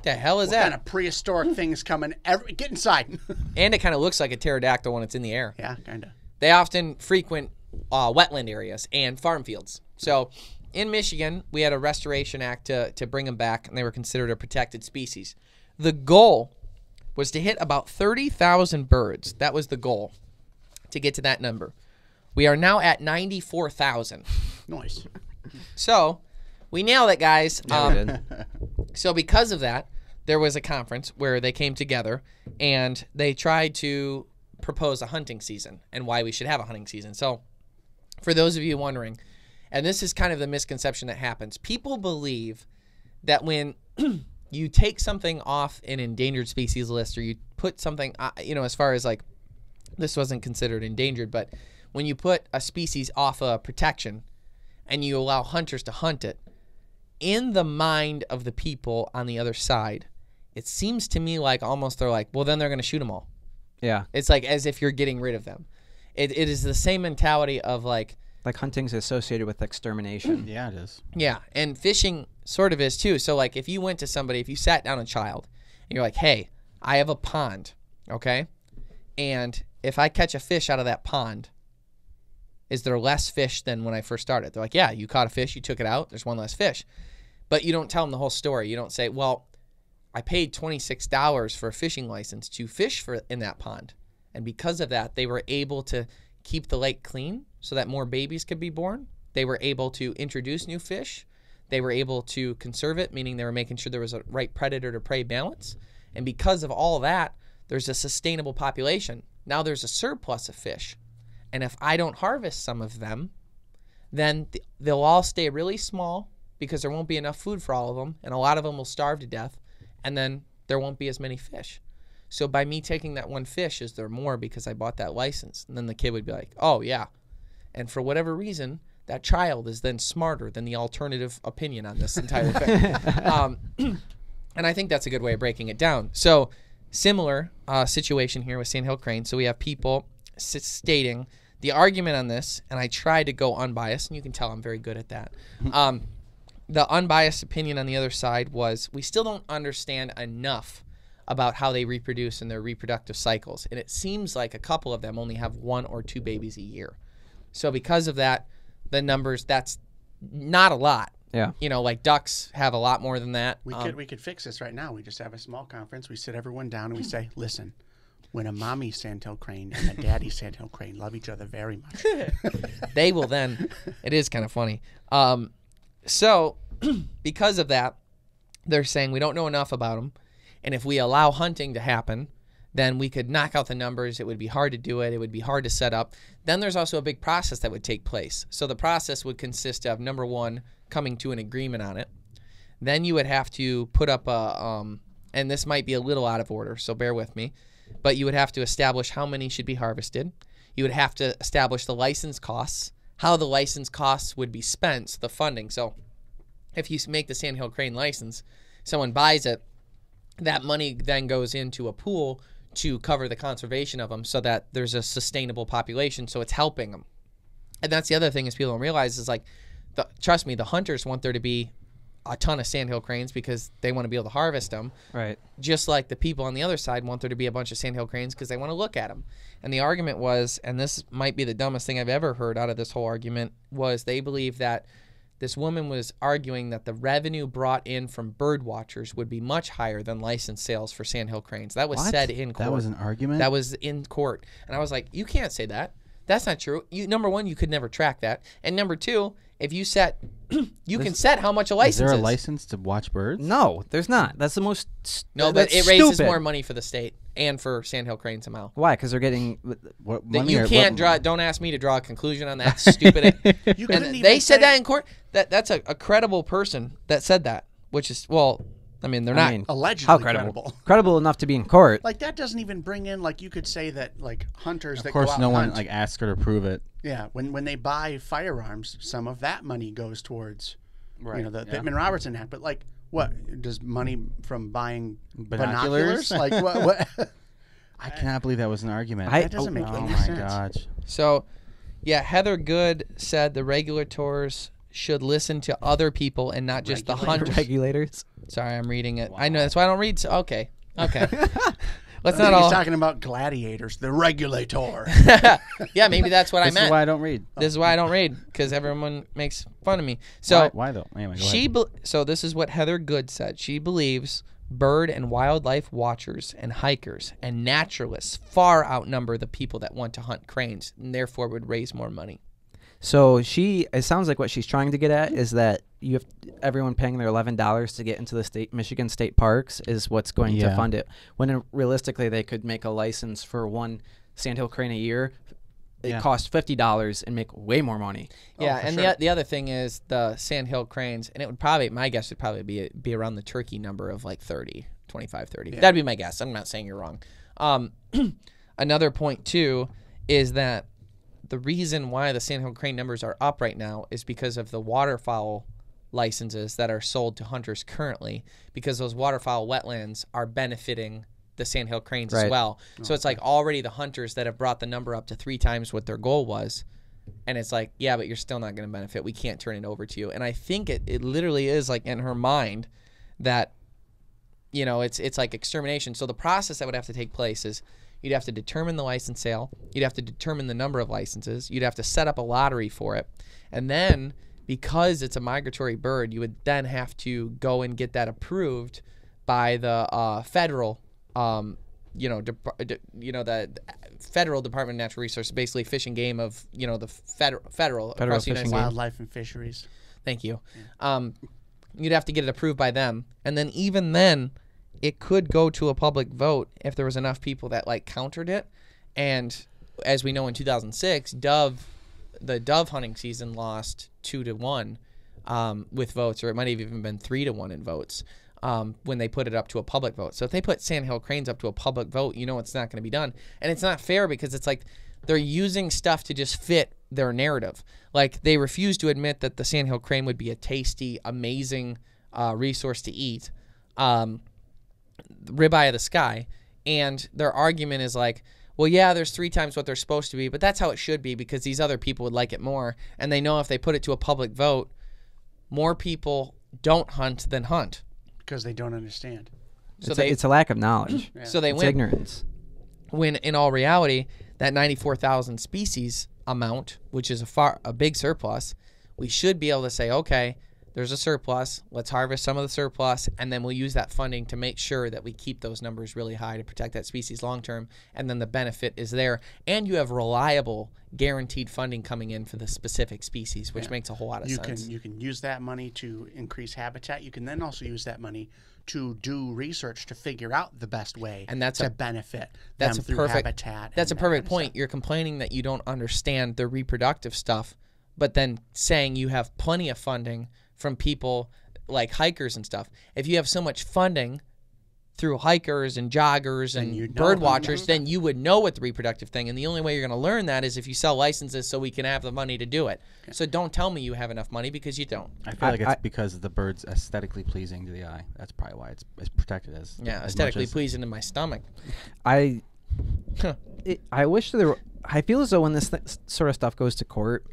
the hell is what that? kind of prehistoric things coming? Get inside. And it kind of looks like a pterodactyl when it's in the air. Yeah, kind of. They often frequent wetland areas and farm fields. So in Michigan, we had a restoration act to bring them back, and they were considered a protected species. The goal was to hit about 30,000 birds. That was the goal, to get to that number. We are now at 94,000. Noise. So we nailed it, guys. Yeah, we did. So because of that, there was a conference where they came together and they tried to propose a hunting season and why we should have a hunting season. So for those of you wondering, and this is kind of the misconception that happens, people believe that when you take something off an endangered species list, or you put something, as far as like, this wasn't considered endangered, but when you put a species off a protection and you allow hunters to hunt it, in the mind of the people on the other side, it seems to me like almost they're like, well, then they're going to shoot them all. Yeah. It's like as if you're getting rid of them. It is the same mentality of like Hunting's associated with extermination. Yeah, it is. yeah, and fishing sort of is too. So like if you went to somebody, if you sat down a child and you're like, hey, I have a pond, okay? And if I catch a fish out of that pond, is there less fish than when I first started? They're like, yeah, you caught a fish, you took it out, there's one less fish. But you don't tell them the whole story. You don't say, well, I paid $26 for a fishing license to fish in that pond. And because of that, they were able to keep the lake clean so that more babies could be born. They were able to introduce new fish. They were able to conserve it, meaning they were making sure there was a right predator to prey balance. And because of all that, there's a sustainable population. Now there's a surplus of fish. And if I don't harvest some of them, then they'll all stay really small because there won't be enough food for all of them, and a lot of them will starve to death, and then there won't be as many fish. So by me taking that one fish, is there more because I bought that license? And then the kid would be like, oh, yeah. And for whatever reason, that child is then smarter than the alternative opinion on this entire thing. And I think that's a good way of breaking it down. So similar situation here with Sandhill Crane. So we have people stating the argument on this, and I try to go unbiased, and you can tell I'm very good at that. the unbiased opinion on the other side was we still don't understand enough about how they reproduce in their reproductive cycles. And it seems like a couple of them only have 1 or 2 babies a year. So because of that, the numbers, that's not a lot. Yeah. You know, like ducks have a lot more than that. We could fix this right now. We just have a small conference. We sit everyone down and we say, listen, when a mommy Sandhill Crane and a daddy Sandhill Crane love each other very much, they will then. It is kind of funny. So because of that, they're saying we don't know enough about them. And if we allow hunting to happen, then we could knock out the numbers. It would be hard to do it. It would be hard to set up. Then there's also a big process that would take place. So the process would consist of, number one, coming to an agreement on it. Then you would have to put up a, and this might be a little out of order, so bear with me, but you would have to establish how many should be harvested. You would have to establish the license costs, how the license costs would be spent, so the funding. So if you make the Sandhill Crane license, someone buys it, that money then goes into a pool to cover the conservation of them so that there's a sustainable population, so it's helping them. And that's the other thing is people don't realize is like, trust me, the hunters want there to be a ton of Sandhill Cranes because they want to be able to harvest them. Right. Just like the people on the other side want there to be a bunch of Sandhill Cranes because they want to look at them. And the argument was, and this might be the dumbest thing I've ever heard out of this whole argument, was they believe that this woman was arguing that the revenue brought in from bird watchers would be much higher than licensed sales for Sandhill Cranes. That was said in court. That was an argument? That was in court. And I was like, you can't say that. That's not true. Number one, you could never track that. And number two, if you set, you can set how much a license is. Is there a license to watch birds? No, there's not. That's the most. No, but it raises more money for the state and for Sandhill Crane somehow. Why? Because they're getting. What money You can't draw. Don't ask me to draw a conclusion on that. Stupid. And they said that in court. That's a credible person that said that, which is I mean, they're not allegedly how credible. Credible enough to be in court. Like that doesn't even bring in like you could say that like hunters that of course go out no and one hunt, like asked her to prove it. Yeah, when they buy firearms, some of that money goes towards the Pittman Robertson Act. But like, what does money from buying binoculars? Like what? I cannot believe that was an argument. That doesn't make any sense. Oh my gosh. So, yeah, Heather Good said the regulators should listen to other people and not just the hunters. Regulators. Sorry, I'm reading it. Wow. I know that's why I don't read. Okay. Let's not all. He's talking about gladiators, the regulator. Yeah, maybe that's what I meant. This is why I don't read. This is why I don't read because everyone makes fun of me. So why though? Anyway, so this is what Heather Good said. She believes bird and wildlife watchers and hikers and naturalists far outnumber the people that want to hunt cranes and therefore would raise more money. So it sounds like what she's trying to get at is that you have everyone paying their $11 to get into the Michigan state parks is what's going to fund it. When realistically they could make a license for one Sandhill Crane a year. It costs $50 and make way more money. Yeah, and sure. the other thing is the Sandhill Cranes, and it would probably, my guess would probably be around the turkey number of like 25, 30. Yeah. That'd be my guess. I'm not saying you're wrong. Another point too is that the reason why the Sandhill Crane numbers are up right now is because of the waterfowl licenses that are sold to hunters currently, because those waterfowl wetlands are benefiting the Sandhill Cranes as well. So it's like already the hunters that have brought the number up to 3 times what their goal was. And it's like, yeah, but you're still not going to benefit. We can't turn it over to you. And I think it literally is like in her mind that, it's like extermination. So the process that would have to take place is you'd have to determine the license sale. You'd have to determine the number of licenses. You'd have to set up a lottery for it. And then because it's a migratory bird, you would then have to go and get that approved by the federal the federal Department of Natural Resources, basically Fish and Game of the federal across the United States. Wildlife and Fisheries. Thank you. You'd have to get it approved by them, and then even then, it could go to a public vote if there was enough people that countered it. And as we know, in 2006, the dove hunting season lost 2-1 with votes, or it might have even been 3-1 in votes. When they put it up to a public vote. So if they put Sandhill Cranes up to a public vote, it's not going to be done. And it's not fair because it's like they're using stuff to just fit their narrative. Like they refuse to admit that the Sandhill Crane would be a tasty, amazing resource to eat. Ribeye of the sky. And their argument is like, well, yeah, there's 3 times what they're supposed to be, but that's how it should be because these other people would like it more. And they know if they put it to a public vote, more people don't hunt than hunt. Because they don't understand. So it's a lack of knowledge. So they It's win. ignorance. When in all reality, that 94,000 species amount, which is a big surplus, we should be able to say, okay, there's a surplus. Let's harvest some of the surplus, and then we'll use that funding to make sure that we keep those numbers really high to protect that species long term, and then the benefit is there. And you have reliable, guaranteed funding coming in for the specific species, which makes a whole lot of sense. You can use that money to increase habitat. You can then also use that money to do research to figure out the best way And that's to a- benefit That's them a through perfect. habitat. That's a and that kind perfect of point. stuff. You're complaining that you don't understand the reproductive stuff, but then saying you have plenty of funding from people like hikers and stuff. If you have so much funding through hikers and joggers Then and you'd bird know. watchers, then you would know what the reproductive thing. And the only way you're going to learn that is if you sell licenses so we can have the money to do it. So don't tell me you have enough money because you don't. I feel like it's because the bird's aesthetically pleasing to the eye. That's probably why it's protected as Yeah, as much aesthetically as- pleasing in my stomach. I wish there were, I feel as though when this sort of stuff goes to court,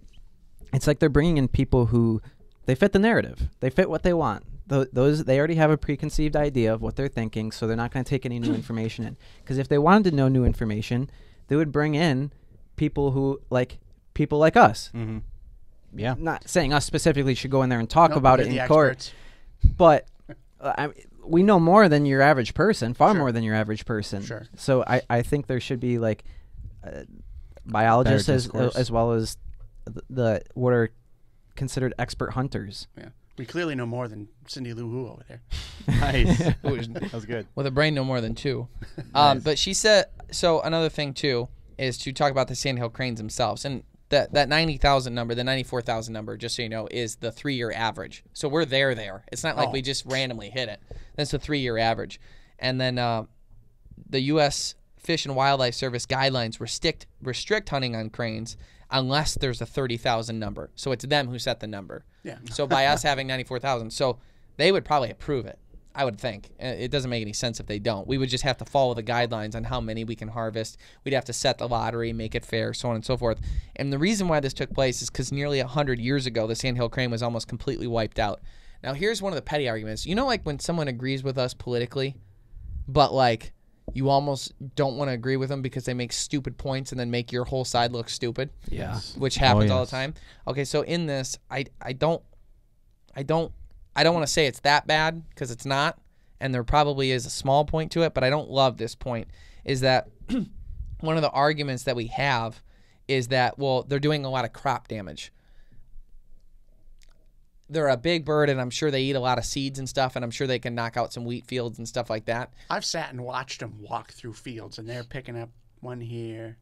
it's like they're bringing in people who they fit the narrative. They fit what they want. Those they already have a preconceived idea of what they're thinking, so they're not going to take any new information in. Because if they wanted to know new information, they would bring in people like us. Mm-hmm. Yeah. Not saying us specifically should go in there and talk Nope, about we're it the in court, experts. but we know more than your average person, far Sure. more than your average person. Sure. So I think there should be like biologists Better as discourse. well as the what are considered expert hunters. Yeah. We clearly know more than Cindy Lou Who over there. Nice. That was good. With a brain no more than two. Nice. But she said, so another thing too is to talk about the Sandhill Cranes themselves. And that 90,000 number, the 94,000 number, just so you know, is the 3-year average. So we're there. It's not like we just randomly hit it. That's the 3-year average. And then the U.S. Fish and Wildlife Service guidelines restrict hunting on cranes unless there's a 30,000 number. So it's them who set the number. Yeah. So by us having 94,000, so they would probably approve it, I would think. It doesn't make any sense if they don't. We would just have to follow the guidelines on how many we can harvest. We'd have to set the lottery, make it fair, so on and so forth. And the reason why this took place is because nearly 100 years ago, the Sandhill Crane was almost completely wiped out. Now, here's one of the petty arguments. You know, like when someone agrees with us politically, but like you almost don't want to agree with them because they make stupid points and then make your whole side look stupid? Yeah. Which happens all yes. the time. Okay, so in this, I don't want to say it's that bad because it's not, and there probably is a small point to it, but I don't love this point. Is that one of the arguments that we have is that, well, they're doing a lot of crop damage. They're a big bird, and I'm sure they eat a lot of seeds and stuff, and I'm sure they can knock out some wheat fields and stuff like that. I've sat and watched them walk through fields, and they're picking up one here,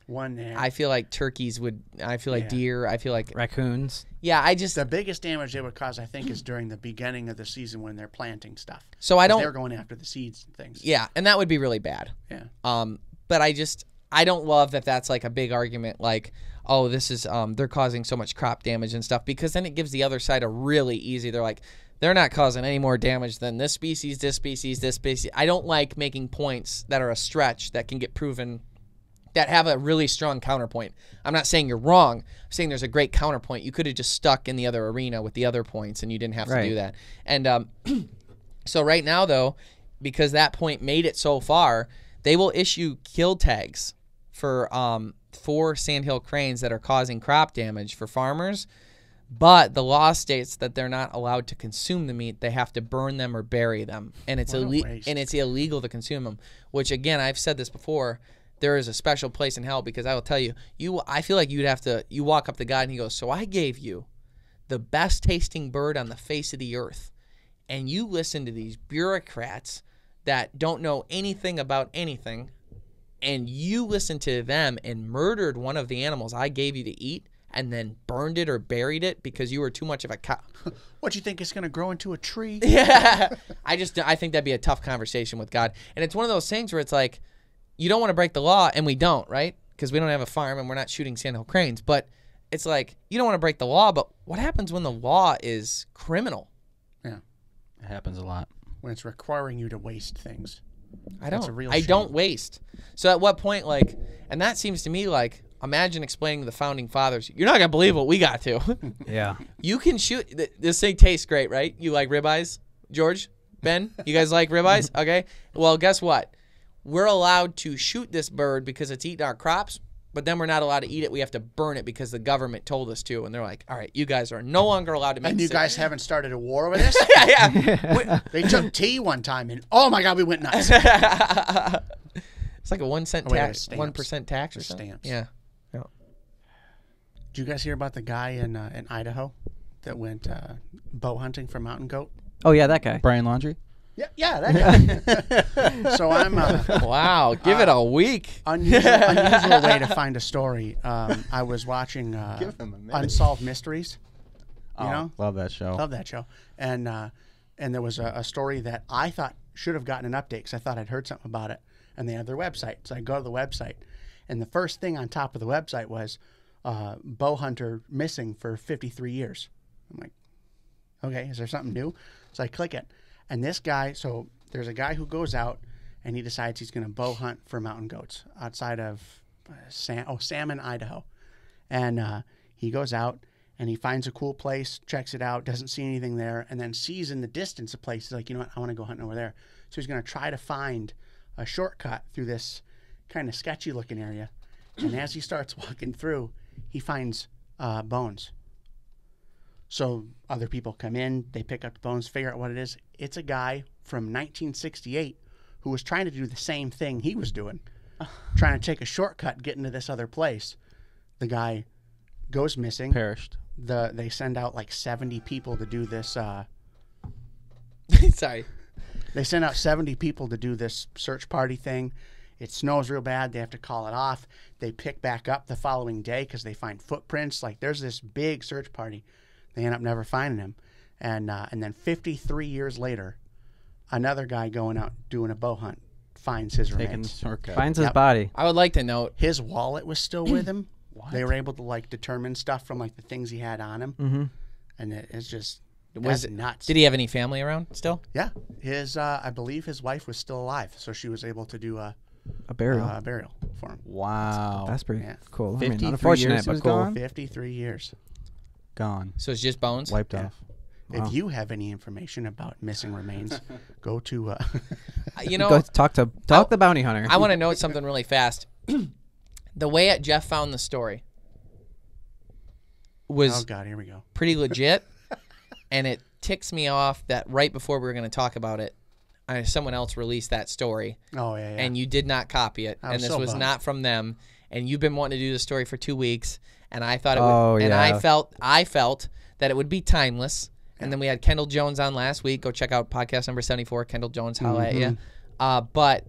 one there. I feel like turkeys would. I feel like Yeah. deer. I feel like Raccoons. yeah. I just The biggest damage they would cause, I think, is during the beginning of the season when they're planting stuff. so I 'Cause don't. They're going after the seeds and things. Yeah, and that would be really bad. Yeah. But I don't love that that's like a big argument like, oh, this is they're causing so much crop damage and stuff, because then it gives the other side a really easy, they're like, they're not causing any more damage than this species, this species, this species. I don't like making points that are a stretch that can get proven that have a really strong counterpoint. I'm not saying you're wrong. I'm saying there's a great counterpoint. You could have just stuck in the other arena with the other points and you didn't have to Right. do that. And so right now, though, because that point made it so far, they will issue kill tags for Sandhill cranes that are causing crop damage for farmers. But the law states that they're not allowed to consume the meat. They have to burn them or bury them. And it's What a waste. and it's illegal to consume them, which, again, I've said this before. There is a special place in hell, because I will tell you, I feel like you walk up to God and he goes, so I gave you the best tasting bird on the face of the earth, and you listen to these bureaucrats that don't know anything about anything, and you listened to them and murdered one of the animals I gave you to eat and then burned it or buried it because you were too much of a cow. What, you think it's going to grow into a tree? Yeah. I think that'd be a tough conversation with God. And it's one of those things where it's like, you don't want to break the law, and we don't, right? Because we don't have a farm and we're not shooting Sandhill cranes. But it's like, you don't want to break the law, but what happens when the law is criminal? Yeah. It happens a lot. When it's requiring you to waste things. I That's don't. a real I shame. don't waste. So at what point, like, and that seems to me like, Imagine explaining to the founding fathers, you're not going to believe what we got to. Yeah. You can shoot. This thing tastes great, right? You like ribeyes, George? Ben? You guys like ribeyes? Okay. Well, guess what? We're allowed to shoot this bird because it's eating our crops, but then we're not allowed to eat it. We have to burn it because the government told us to. And they're like, all right, you guys are no longer allowed to make And you guys haven't started a war with this? yeah. They took tea one time, and oh my God, we went nuts. It's like a 1 cent Oh, wait, tax, stamps. 1% tax or There's something. stamps. Yeah. Did you guys hear about the guy in Idaho that went bow hunting for mountain goat? Oh yeah, that guy. Brian Laundrie. Yeah, that guy. So I'm Wow. Give it a week. unusual way to find a story. I was watching Give him a minute. Unsolved Mysteries. You know, Love that show. love that show. And there was a story that I thought should have gotten an update because I thought I'd heard something about it. And they have their website, so I go to the website, and the first thing on top of the website was bow hunter missing for 53 years. I'm like, okay, is there something new? So I click it, and this guy, so there's a guy who goes out, and he decides he's going to bow hunt for mountain goats outside of Salmon, Idaho. And he goes out, and he finds a cool place, checks it out, doesn't see anything there, and then sees in the distance a place. He's like, you know what, I want to go hunting over there. So he's going to try to find a shortcut through this kind of sketchy looking area. And as he starts walking through, he finds bones. So other people come in, they pick up the bones, figure out what it is. It's a guy from 1968 who was trying to do the same thing he was doing, trying to take a shortcut, get into this other place. The guy goes missing. Perished. They send out like 70 people to do this. Sorry. They send out 70 people to do this search party thing. It snows real bad. They have to call it off. They pick back up the following day because they find footprints. Like there's this big search party. They end up never finding him. And then 53 years later, another guy going out doing a bow hunt finds his Taking the remains. shortcut. Finds his Yep. body. I would like to note. His wallet was still with him. They were able to like determine stuff from like the things he had on him. Mm-hmm. And it's just Was that's nuts. Did he have any family around still? Yeah. His I believe his wife was still alive, so she was able to do a burial. burial for him. Wow. That's pretty Yeah. cool. I 53 mean, unfortunate, years he but was cool. gone? 53 years. Gone. So it's just bones? Wiped Yeah. off. If you have any information about missing remains, go to. You know, Go talk the bounty hunter. I want to note something really fast. The way Jeff found the story was Oh God, here we go. pretty legit, and it ticks me off that right before we were going to talk about it, someone else released that story, Oh yeah, yeah. and you did not copy it, I and was this so was bummed. not from them, and you've been wanting to do the story for 2 weeks, and I thought it would, Oh, and yeah. I felt that it would be timeless. And then we had Kendall Jones on last week. Go check out podcast number 74. Kendall Jones, holla at you. But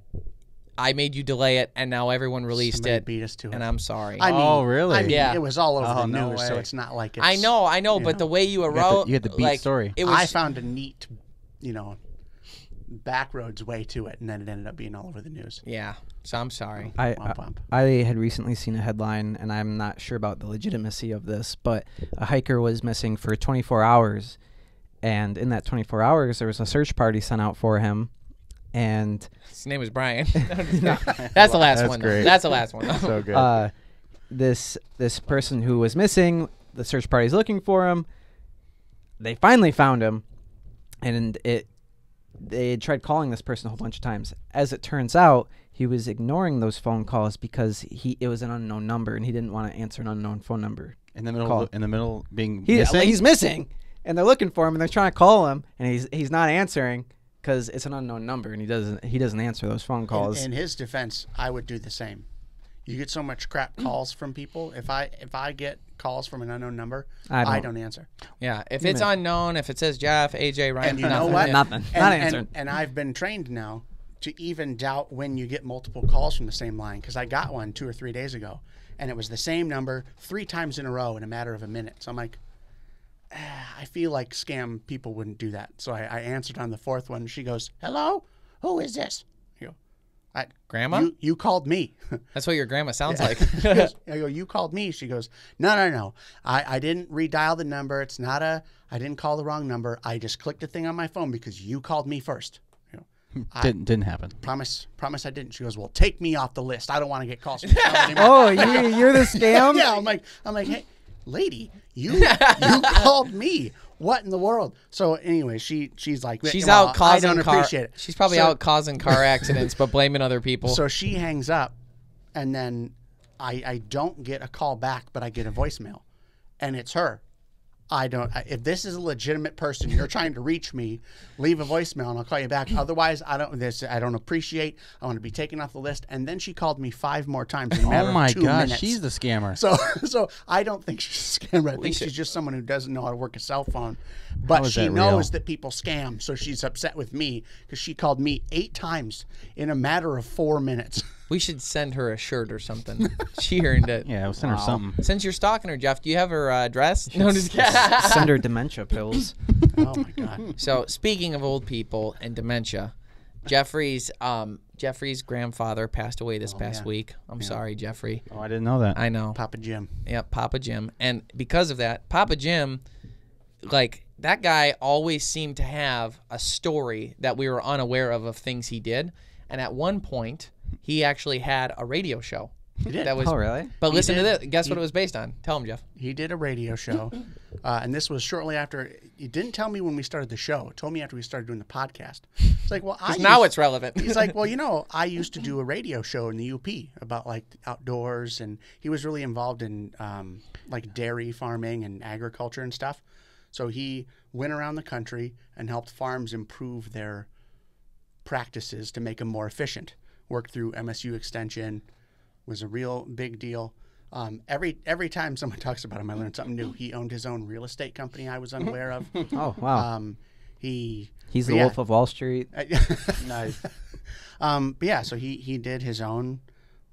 I made you delay it, and now everyone released Somebody it, beat us to it. and I'm sorry. I mean, Oh, really? I mean, Yeah. it was all over Oh, the no news, so way. it's not like it's. I know, but the way you wrote, you had the beat like, story. It was, I found a neat, backroads way to it, and then it ended up being all over the news. yeah. So I'm sorry. Womp womp. I had recently seen a headline, and I'm not sure about the legitimacy of this, but a hiker was missing for 24 hours, and in that 24 hours, there was a search party sent out for him, and His name was Brian. That's the last That's one. great. That's the last one. So good. this person who was missing, the search party's looking for him. They finally found him, and they had tried calling this person a whole bunch of times. As it turns out, he was ignoring those phone calls because it was an unknown number, and he didn't want to answer an unknown phone number. in the middle. call. In the middle, being He's missing. missing, and they're looking for him, and they're trying to call him, and he's not answering because it's an unknown number, and he doesn't answer those phone calls. In his defense, I would do the same. You get so much crap calls from people. If I get calls from an unknown number, I don't answer. Yeah. If it's unknown, if it says Jeff, AJ, Ryan, And you know nothing. what? Yeah. Nothing. Not answering. And I've been trained now to even doubt when you get multiple calls from the same line, because I got one 2 or 3 days ago, and it was the same number 3 times in a row in a matter of a minute. So I'm like, I feel like scam people wouldn't do that. So I answered on the 4th one. She goes, "Hello, who is this?" I go, Grandma? You called me." That's what your grandma sounds like. I go, "You called me." She goes, No. I didn't redial the number. I didn't call the wrong number. I just clicked a thing on my phone because you called me first. Didn't happen. Promise I didn't. She goes, well, take me off the list. I don't want to get calls from the show anymore. Oh, you're the scam? Yeah, I'm like, hey, lady, you called me. What in the world? So anyway, she's like, She's well, out causing I don't appreciate it. She's probably So- out causing car accidents, but blaming other people. So she hangs up, and then I don't get a call back, but I get a voicemail, and it's her. If this is a legitimate person, you're trying to reach me, leave a voicemail and I'll call you back. Otherwise, I don't appreciate. I want to be taken off the list. And then she called me 5 more times in a matter Oh my of 2 gosh, minutes. she's the scammer. So I don't think she's a scammer. I think she's just someone who doesn't know how to work a cell phone. But is she that knows real? that people scam, so she's upset with me because she called me 8 times in a matter of 4 minutes. We should send her a shirt or something. She earned it. Yeah, we'll send her something. Since you're stalking her, Jeff, do you have her address? No, just Send her dementia pills. Oh my God. So speaking of old people and dementia, Jeffrey's grandfather passed away this past week. I'm sorry, Jeffrey. Oh, I didn't know that. I know. Papa Jim. Yep, Papa Jim. And because of that, Papa Jim, like, that guy always seemed to have a story that we were unaware of things he did. And at one point, he actually had a radio show. He did. That was, Oh, really? But He listen to did. this. Guess what it was based on? Tell him, Jeff. He did a radio show, and this was shortly after. He didn't tell me when we started the show. He told me after we started doing the podcast. It's like, well, Now it's relevant. He's like, well, I used to do a radio show in the UP about like outdoors, and he was really involved in like dairy farming and agriculture and stuff. So he went around the country and helped farms improve their practices to make them more efficient. Worked through MSU Extension, was a real big deal. Every time someone talks about him, I learn something new. He owned his own real estate company I was unaware of. Oh, wow. He's He's the Wolf of Wall Street. Nice. But yeah, so he did his own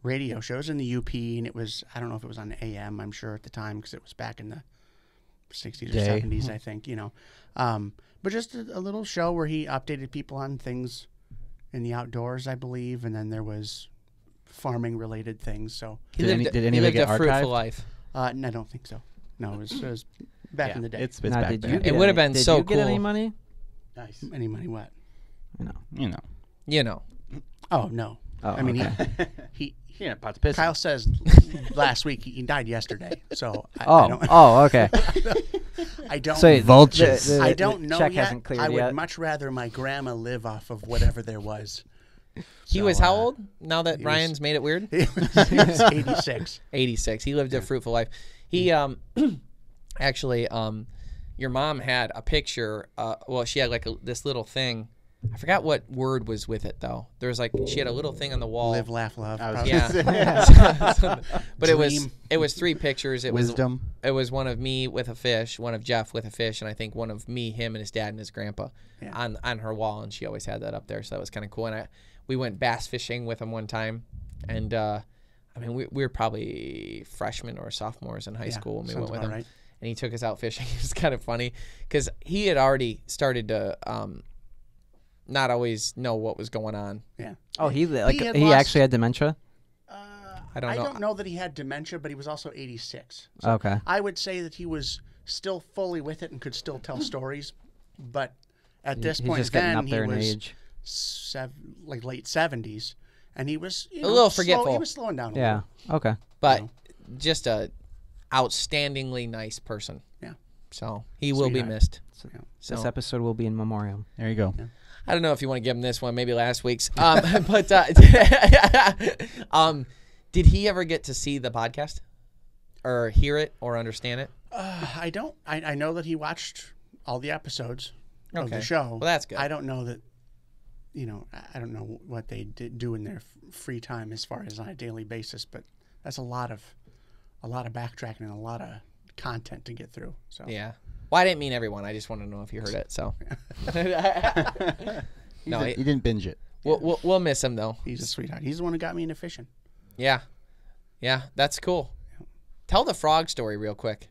radio shows in the UP, and it was, I don't know if it was on AM, I'm sure at the time, because it was back in the 60s or 70s, I think, But just a little show where he updated people on things in the outdoors, I believe, and then there was farming related things. So He Did lived, any he of it lived get a fruitful archived? life. no, I don't think so. No, it was back in the day. It's Now, back did there. you It get would have any- been did so you get any cool. money? Nice. Any money? What? You know. You know. Oh no. Oh, I mean, okay. he Yeah, pot to piss. Kyle says last week he died yesterday. So I don't. Okay. I don't. So Vultures. I don't know check yet. hasn't cleared I would yet. much rather my grandma live off of whatever there was. He So, was how old? Now that Ryan's made it weird? He was 86. 86. He lived a fruitful life. He actually your mom had a picture well, she had like this little thing. I forgot what word was with it though. There was like she had a little thing on the wall. Live, laugh, love. Yeah. But Dream. it was 3 pictures. It Wisdom. was one of me with a fish, one of Jeff with a fish, and I think one of me, him, and his dad and his grandpa on her wall, and she always had that up there, so that was kind of cool. And we went bass fishing with him one time, and I mean we were probably freshmen or sophomores in high school when we went sounds with about him, right. and he took us out fishing. It was kind of funny because he had already started to not always know what was going on. Yeah. Oh, he had he lost- actually had dementia? I don't I know. don't know that he had dementia, but he was also 86. So Okay. I would say that he was still fully with it and could still tell stories, but at this He's point just getting then up there he in was age. like late 70s, and he was A little forgetful. He was slowing down a Yeah. little. Okay. But just a outstandingly nice person. Yeah. So he will be Sweetheart. missed. This So episode will be in memoriam. There you go. I don't know if you want to give him this one, maybe last week's. But did he ever get to see the podcast, or hear it, or understand it? I don't. I know that he watched all the episodes of Okay. the show. Well, that's good. I don't know that. I don't know what they do in their free time as far as on a daily basis, but that's a lot of backtracking and a lot of content to get through. So Yeah. Well, I didn't mean everyone. I just want to know if you heard it. So no, He didn't binge it. we'll miss him though. he's a sweetheart. He's the one who got me into fishing. Yeah, that's cool. Tell the frog story real quick.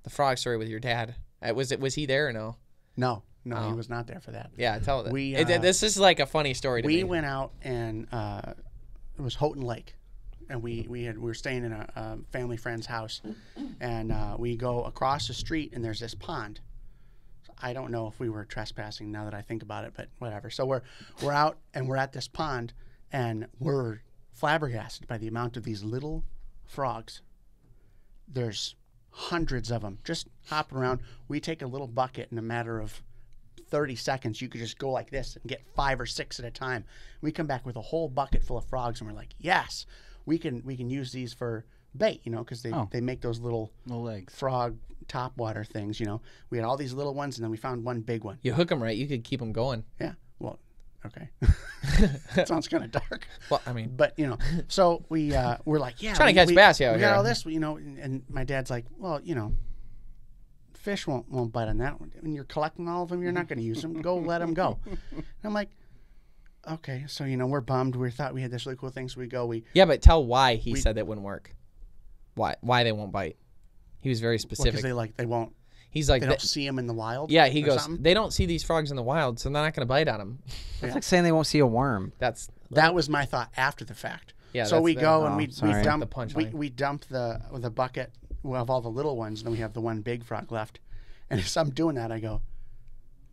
The frog story with your dad. Was he there or no? No, he Oh. was not there for that. Yeah, tell it. We, This is like a funny story to me. We went out and it was Houghton Lake, and we were staying in a family friend's house, and we go across the street and there's this pond. So I don't know if we were trespassing now that I think about it, but whatever. So we're out and we're at this pond and we're flabbergasted by the amount of these little frogs. There's hundreds of them just hopping around. We take a little bucket in a matter of 30 seconds. You could just go like this and get 5 or 6 at a time. We come back with a whole bucket full of frogs and we're like, yes, we can use these for bait, because they make those little legs, frog topwater things, We had all these little ones, and then we found one big one. You hook them right, you could keep them going. Yeah. Well, okay. Sounds kind of dark. Well, I mean, but so we're like, yeah, trying to catch bass out we here. got all this, and my dad's like, well, fish won't bite on that. When you're collecting all of them, you're not going to use them. Go let them go. And I'm like, okay, so we're bummed. We thought we had this really cool thing, so we go. Yeah, but tell why he said that wouldn't work. Why they won't bite? He was very specific. Because they won't. He's like, they don't see them in the wild. Yeah, he goes, something? they don't see these frogs in the wild, so they're not going to bite on them. It's like saying they won't see a worm. That was my thought after the fact. Yeah. So we go and we dump the punch. We dump the bucket of all the little ones, and then we have the one big frog left. And as I'm doing that, I go,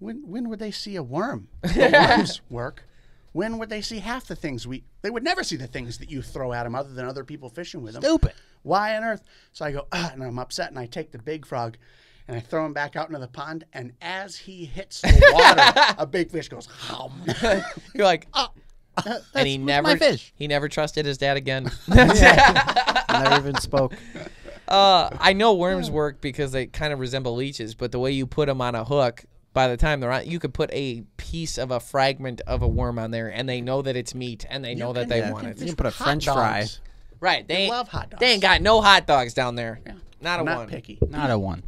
when would they see a worm? The worms work. When would they see half the things they would never see the things that you throw at them other than other people fishing with them. Stupid. Why on earth? So I go, and I'm upset, and I take the big frog, and I throw him back out into the pond, and as he hits the water, a big fish goes, hum. You're like, and he my fish. He never trusted his dad again. Never even spoke. I know worms work because they kind of resemble leeches, but the way you put them on a hook, by the time they're on, you could put a piece of a fragment of a worm on there, and they know that it's meat, and they know that they want it. You can put a French fry. Right. They love hot dogs. They ain't got no hot dogs down there. Yeah. Not a I'm one. not picky. Not a one.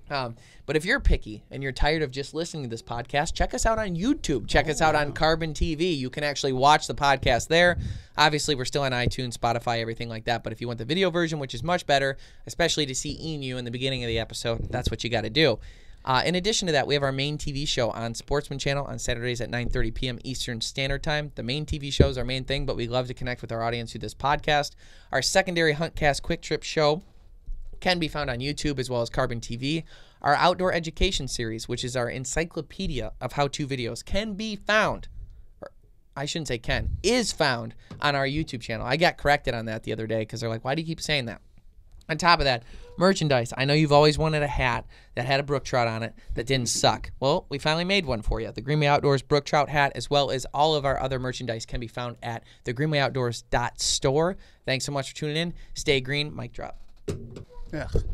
But if you're picky and you're tired of just listening to this podcast, check us out on YouTube. Check us out on Carbon TV. You can actually watch the podcast there. Obviously, we're still on iTunes, Spotify, everything like that. But if you want the video version, which is much better, especially to see Enu in the beginning of the episode, that's what you got to do. In addition to that, we have our main TV show on Sportsman Channel on Saturdays at 9:30 p.m. Eastern Standard Time. The main TV show is our main thing, but we love to connect with our audience through this podcast. Our secondary Huntcast Quick Trip show can be found on YouTube as well as Carbon TV. Our outdoor education series, which is our encyclopedia of how-to videos, can be found, or I shouldn't say can, is found on our YouTube channel. I got corrected on that the other day because they're like, why do you keep saying that? On top of that, merchandise. I know you've always wanted a hat that had a brook trout on it that didn't suck. Well, we finally made one for you. The Greenway Outdoors brook trout hat, as well as all of our other merchandise, can be found at thegreenwayoutdoors.store. Thanks so much for tuning in. Stay green. Mic drop. Ugh.